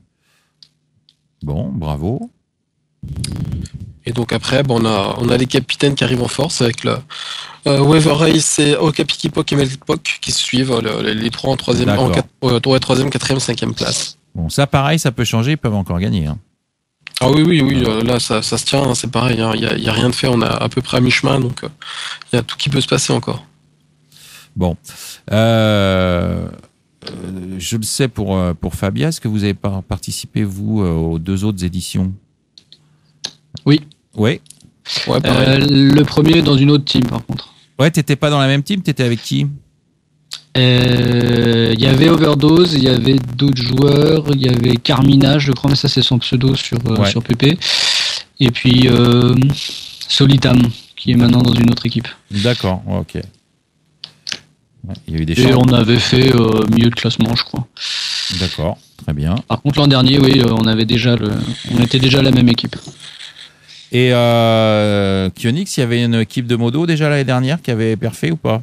Bon, bravo. Et donc après, on a les capitaines qui arrivent en force avec le Weaver Race et Okapiki Pok et Melpok qui se suivent, les trois en troisième, troisième, quatrième, cinquième place. Bon, ça pareil, ça peut changer, ils peuvent encore gagner. Hein. Ah oui, là ça se tient, hein, c'est pareil, il y a rien de fait, on a à peu près à mi-chemin, donc il y a tout qui peut se passer encore. Bon, je le sais pour Fabia, est-ce que vous avez participé vous aux deux autres éditions? Oui. Ouais. Ouais, pareil. Le premier dans une autre team, par contre. Ouais, t'étais pas dans la même team, t'étais avec qui? Il y avait Overdose, il y avait d'autres joueurs, il y avait Carmina, je crois, mais ça c'est son pseudo sur PP. Et puis Solitam, qui est maintenant dans une autre équipe. D'accord, ok. Ouais, il y a eu des Et changements. on avait fait milieu de classement, je crois. D'accord, très bien. Par contre, l'an dernier, oui, on était déjà la même équipe. Et Kionix, il y avait une équipe de modo déjà l'année dernière qui avait perfait ou pas?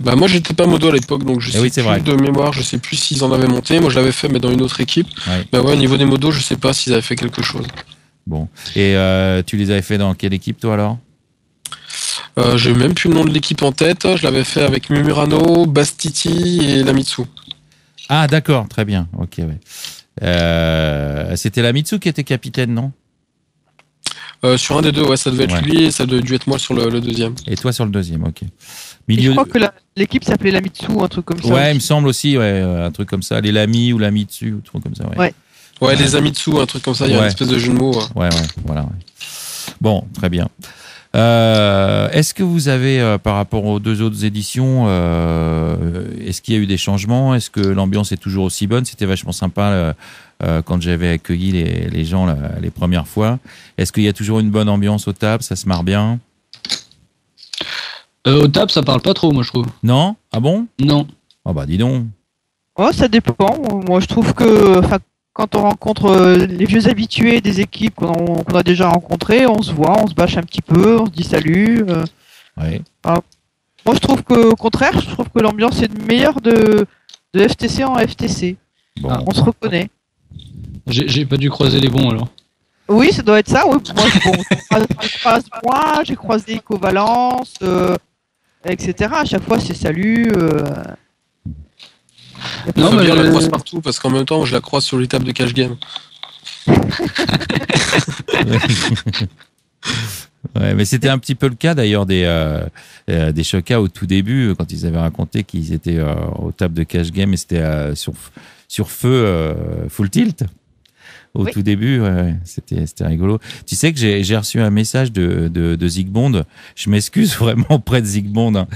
Moi j'étais pas modo à l'époque, donc je sais oui, c'est plus vrai. de mémoire, je sais plus s'ils en avaient monté. Moi je l'avais fait mais dans une autre équipe. Ouais. Au niveau des modos, je sais pas s'ils avaient fait quelque chose. Bon. Et tu les avais fait dans quelle équipe toi alors? J'ai même plus le nom de l'équipe en tête. Je l'avais fait avec Mumurano, Bastiti et Lamitsu. Ah d'accord, très bien. Ok, ouais. C'était Lamitsu qui était capitaine, non? Sur un des deux, ouais, ça devait être lui et ça devait dû être moi sur le deuxième. Et toi sur le deuxième, ok. Je crois que l'équipe s'appelait Lamitsu, un truc comme ça. Ouais, aussi. il me semble aussi, un truc comme ça. Les Lami ou Lamitsu, ou un truc comme ça, Ouais, les Amitsu, un truc comme ça, il y a une espèce de jeu de mots. Ouais, voilà. Ouais. Bon, très bien. Est-ce que vous avez, par rapport aux deux autres éditions, est-ce qu'il y a eu des changements? Est-ce que l'ambiance est toujours aussi bonne? C'était vachement sympa quand j'avais accueilli les gens les premières fois. Est-ce qu'il y a toujours une bonne ambiance aux tables? Ça se marre bien? Aux tables, ça parle pas trop, moi, je trouve. Non? Ah bon? Non. Oh dis donc. Oh, ça dépend. Moi, je trouve que quand on rencontre les vieux habitués des équipes qu'on a déjà rencontrées, on se voit, on se bâche un petit peu, on se dit salut. Ouais. Moi, je trouve qu'au contraire, je trouve que l'ambiance est meilleure de FTC en FTC. Bon. On se reconnaît. J'ai pas dû croiser les bons, alors. Oui, ça doit être ça. Oui. Moi, j'ai croisé Ecovalence, etc. À chaque fois, c'est salut. Non, mais je la croise partout parce qu'en même temps, je la croise sur les tables de cash game. Ouais, mais c'était un petit peu le cas d'ailleurs des Choca au tout début quand ils avaient raconté qu'ils étaient aux tables de cash game et c'était sur feu full tilt. Au tout début, c'était rigolo. Tu sais que j'ai reçu un message de Zygmunt. Je m'excuse vraiment auprès de Zygmunt. Hein.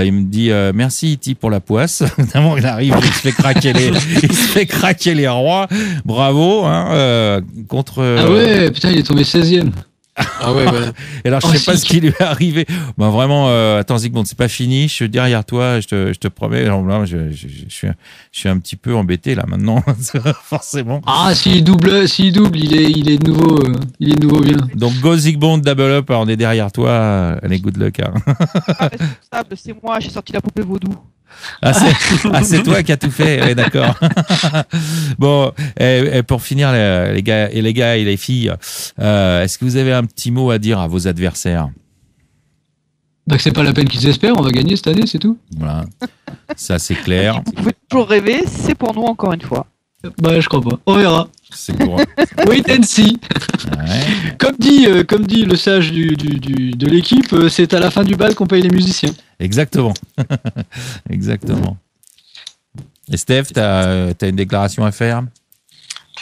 Il me dit merci Iti pour la poisse. Évidemment, il arrive, il se fait craquer les rois. Bravo. Hein, contre. Ah ouais, putain, il est tombé 16e. Ah ouais. Et alors, je sais pas ce qui lui est arrivé. Vraiment, attends, Zygmunt, c'est pas fini. Je suis derrière toi, je te promets. Alors, là, je suis un petit peu embêté là maintenant, forcément. Ah, s'il double, il est de nouveau bien. Donc, go Zygmunt, double up. On est derrière toi. Allez, good luck. Hein. Responsable, c'est moi. J'ai sorti la poupée vaudou. C'est toi qui as tout fait, ouais, d'accord. Bon, et pour finir, les gars et les filles, est-ce que vous avez un petit mot à dire à vos adversaires? Bah que c'est pas la peine qu'ils espèrent, on va gagner cette année, c'est tout. Voilà, ça c'est clair. Vous pouvez toujours rêver, c'est pour nous encore une fois. Bah je crois pas, on verra. C'est pour... Wait and see. Ouais. Comme dit le sage de l'équipe, c'est à la fin du bal qu'on paye les musiciens. Exactement. Exactement. Et Steph, t'as une déclaration à faire?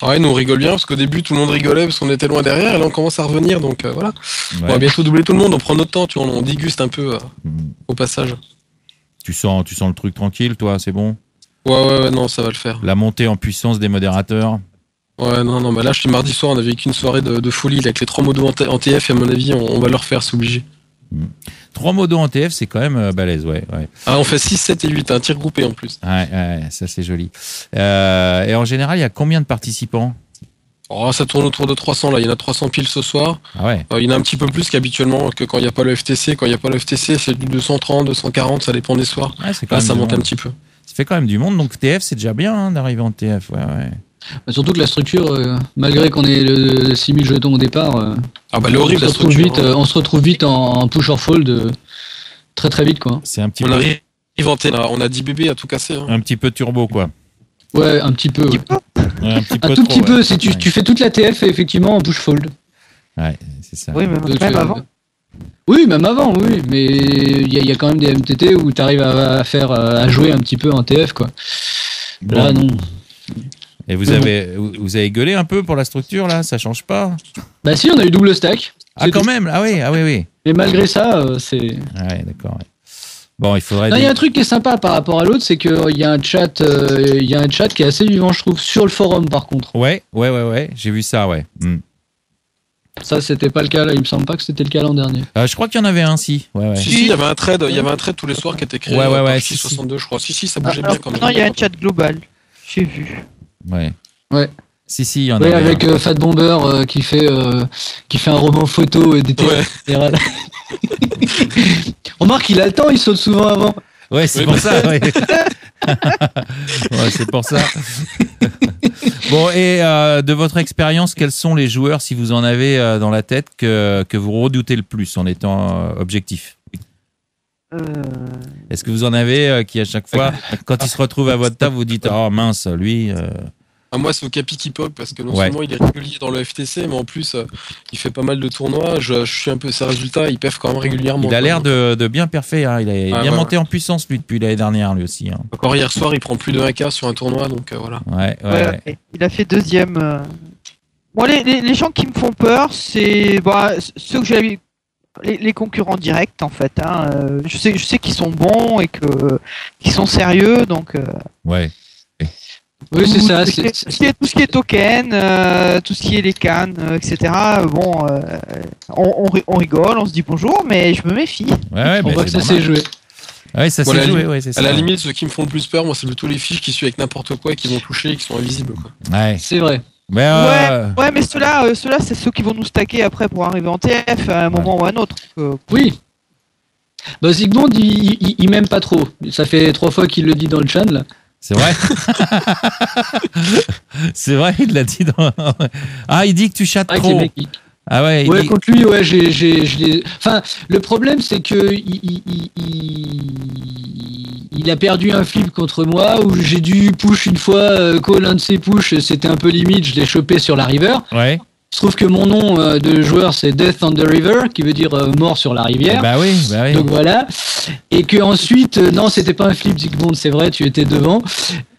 Ouais, nous on rigole bien parce qu'au début tout le monde rigolait parce qu'on était loin derrière et là on commence à revenir donc voilà. Ouais. On va bientôt doubler tout le monde, on prend notre temps, tu vois, on déguste un peu au passage. Tu sens le truc tranquille, toi, c'est bon? Ouais, non, ça va le faire. La montée en puissance des modérateurs? Ouais, non, bah là, je suis mardi soir, on avait qu'une soirée de folie avec les 3 modos en TF, et à mon avis, on va le refaire, c'est obligé. 3 modos en TF, c'est quand même balèze, ouais. Ah, on fait 6, 7 et 8, un tir groupé en plus. Ouais, ça c'est joli. Et en général, il y a combien de participants? Oh, ça tourne autour de 300, là, il y en a 300 piles ce soir. Ah ouais. Il y en a un petit peu plus qu'habituellement, que quand il n'y a pas le FTC. Quand il n'y a pas le FTC, c'est du 230, 240, ça dépend des soirs. Ouais, c'est là, ça monte un petit peu. Ça fait quand même du monde, donc TF, c'est déjà bien hein, d'arriver en TF, ouais. Surtout que la structure, malgré qu'on ait le 6000 jetons au départ, elle est horrible, on se retrouve vite en push or fold très très vite, quoi. C'est un petit on peu... arrive on a 10 bébés à tout casser. Hein. Un petit peu turbo, quoi. Ouais, un petit peu. Ouais. Un petit peu un tout trop, petit peu, ouais. si tu fais toute la TF effectivement en push fold. Ouais, c'est ça. Oui, même avant. Oui, même avant, oui, mais il y a quand même des MTT où tu arrives à jouer un petit peu en TF, quoi. Bon. Là, non. Et vous avez gueulé un peu pour la structure, là? Ça change pas? Bah si, on a eu double stack. Ah, quand même? Ah oui. Mais malgré ça, c'est... Ouais, d'accord, ouais. Bon, il faudrait... Il y a un truc qui est sympa par rapport à l'autre, c'est qu'il y a un chat qui est assez vivant, je trouve, sur le forum, par contre. Ouais, j'ai vu ça, ouais. Ça, c'était pas le cas, là. Il me semble pas que c'était le cas l'an dernier. Je crois qu'il y en avait un, si. Ouais. Si, il y avait un trade tous les soirs qui était créé. Ouais, 62, je crois. Si, ça bougeait Alors, bien quand même. Non, il y a un chat global. J'ai vu. Ouais. Si, il y en avait. a. Avec Fat Bomber qui fait un roman photo et des général. Remarque, il a le temps, il saute souvent avant. Ouais, c'est pour ça, ouais. Ouais, c'est pour ça. Bon, et de votre expérience, quels sont les joueurs, si vous en avez dans la tête, que vous redoutez le plus en étant objectif? Est-ce que vous en avez qui, à chaque fois, quand il se retrouve à votre table, vous dites « Oh mince, lui... Moi, c'est Okapi qui pop parce que non seulement il est régulier dans le FTC, mais en plus, il fait pas mal de tournois. Je suis un peu ses résultats, il perf quand même régulièrement. Il a l'air de bien perfer, hein. Il est bien monté en puissance, lui, depuis l'année dernière, lui aussi. Hein. Encore hier soir, il prend plus de 1K sur un tournoi, donc voilà. Ouais. Il a fait deuxième. Bon, les gens qui me font peur, c'est ceux que j'ai vu. Les concurrents directs, en fait. Hein. Je sais qu'ils sont bons et qu'ils sont sérieux, donc. Ouais. Oui, c'est ça. Tout ce qui est token, tout ce qui est les cannes, etc. Bon, on rigole, on se dit bonjour, mais je me méfie. Ouais, on voit que ça s'est joué. Ouais, ça s'est joué, ouais, c'est ça. À la limite, ceux qui me font le plus peur, moi, c'est plutôt les fiches qui suivent avec n'importe quoi et qui vont toucher et qui sont invisibles, quoi. Ouais. C'est vrai. Mais mais ceux-là, c'est ceux qui vont nous stacker après pour arriver en TF à un moment ou à un autre. Oui. Bah, Zygmunt, il m'aime pas trop. Ça fait 3 fois qu'il le dit dans le chat, là. C'est vrai. C'est vrai, il l'a dit dans... Ah, il dit que tu chattes trop. Ah ouais. Contre lui, ouais, Enfin, le problème, c'est que il a perdu un flip contre moi où j'ai dû push une fois, call un de ses push, c'était un peu limite, je l'ai chopé sur la river. Ouais. Il se trouve que mon nom de joueur c'est Death on the River, qui veut dire mort sur la rivière. Bah oui. Donc voilà. Et que ensuite, non, c'était pas un flip Zygmunt, c'est vrai, tu étais devant.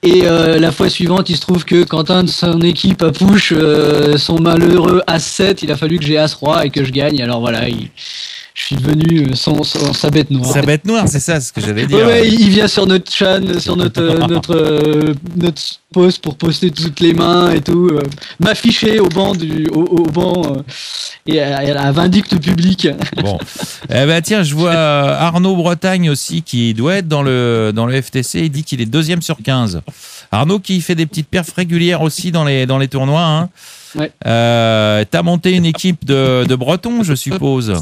Et la fois suivante, il se trouve que quand un de son équipe a push son malheureux As-7, il a fallu que j'ai As-Roi et que je gagne. Alors voilà, je suis devenu sa bête noire. Sa bête noire, c'est ça ce que j'allais dire. Ouais, il vient sur notre chan, sur notre post pour poster toutes les mains et tout, m'afficher au banc et à vindicte public. Bon, tiens, je vois Arnaud Bretagne aussi qui doit être dans le FTC. Il dit qu'il est 2e sur 15. Arnaud qui fait des petites perfs régulières aussi dans les tournois. Hein. Ouais. T'as monté une équipe de Bretons, je suppose.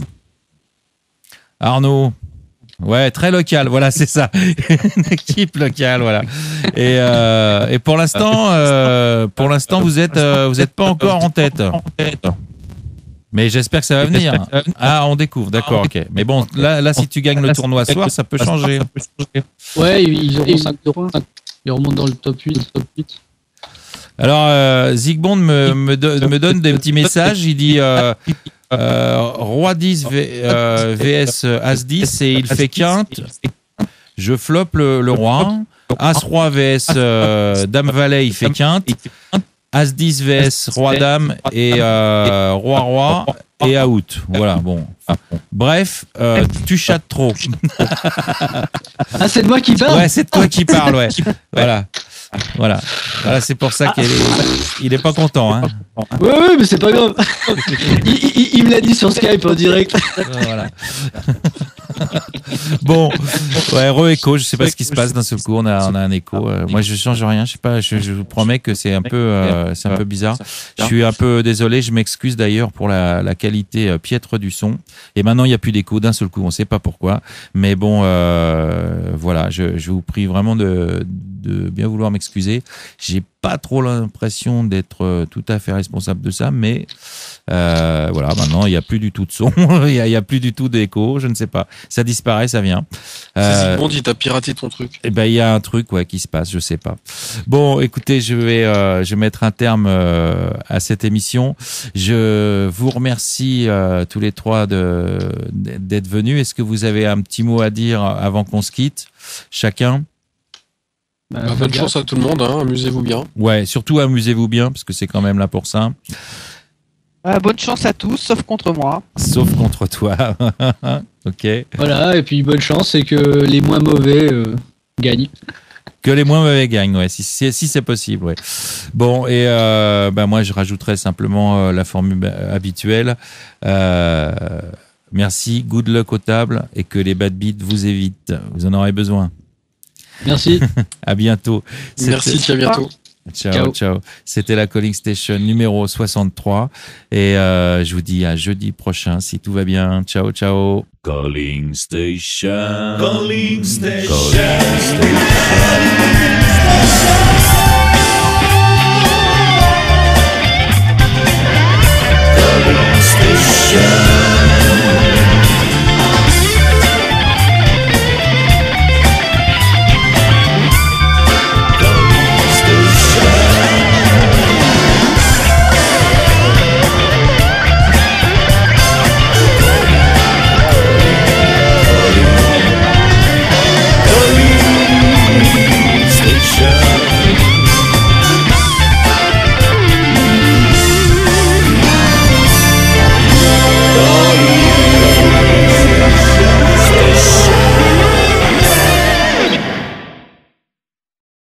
Arnaud. Ouais, très local, voilà, c'est ça. Une équipe locale, voilà. Et pour l'instant, vous êtes pas encore en tête. Mais j'espère que ça va venir. Ah, on découvre, d'accord, ok. Mais bon, là, si tu gagnes le tournoi ce soir, ça peut changer. Ouais, ils auront 5 points. Ils remontent dans le top 8. Alors, Zygmunt me donne des petits messages. Il dit Roi 10 vs As 10 et il fait quinte. Je floppe le roi. As Roi vs Dame Valet, il fait quinte. As 10 vs Roi Dame et Roi Roi et out. Voilà, bon. Bref, tu chattes trop. Ah, c'est de moi qui parle. Ouais, c'est de toi qui parle, ouais. Voilà. Voilà, c'est pour ça qu'il est pas content. Hein. Ouais, mais c'est pas grave. Il me l'a dit sur Skype en direct. Voilà. Bon, ouais, re-écho, je sais pas ce qui se passe d'un seul coup, on a un écho. Moi, je change rien, je sais pas, je vous promets que c'est un peu bizarre. Je suis un peu désolé, je m'excuse d'ailleurs pour la qualité piètre du son. Et maintenant, il n'y a plus d'écho d'un seul coup, on sait pas pourquoi. Mais bon, voilà, je vous prie vraiment de bien vouloir m'excuser. J'ai pas trop l'impression d'être tout à fait responsable de ça, mais voilà, maintenant il n'y a plus du tout de son, il y a plus du tout d'écho, je ne sais pas, ça disparaît, ça vient. Zygmunt, il t'a piraté ton truc. Eh ben il y a un truc qui se passe, je sais pas. Bon, écoutez, je vais mettre un terme à cette émission. Je vous remercie tous les trois d'être venus. Est-ce que vous avez un petit mot à dire avant qu'on se quitte, chacun? Bonne chance à tout le monde, hein, amusez-vous bien. Ouais, surtout amusez-vous bien, parce que c'est quand même là pour ça. Bonne chance à tous, sauf contre moi. Sauf contre toi. Ok. Voilà, et puis bonne chance, c'est que les moins mauvais gagnent. Que les moins mauvais gagnent, ouais, si c'est possible, ouais. Bon, et moi je rajouterai simplement la formule habituelle. Merci, good luck aux tables, et que les bad beats vous évitent. Vous en aurez besoin. Merci. À bientôt. Merci, à bientôt. Ciao. C'était la Calling Station numéro 63. Et je vous dis à jeudi prochain si tout va bien. Ciao. Calling Station. Calling Station. Calling Station.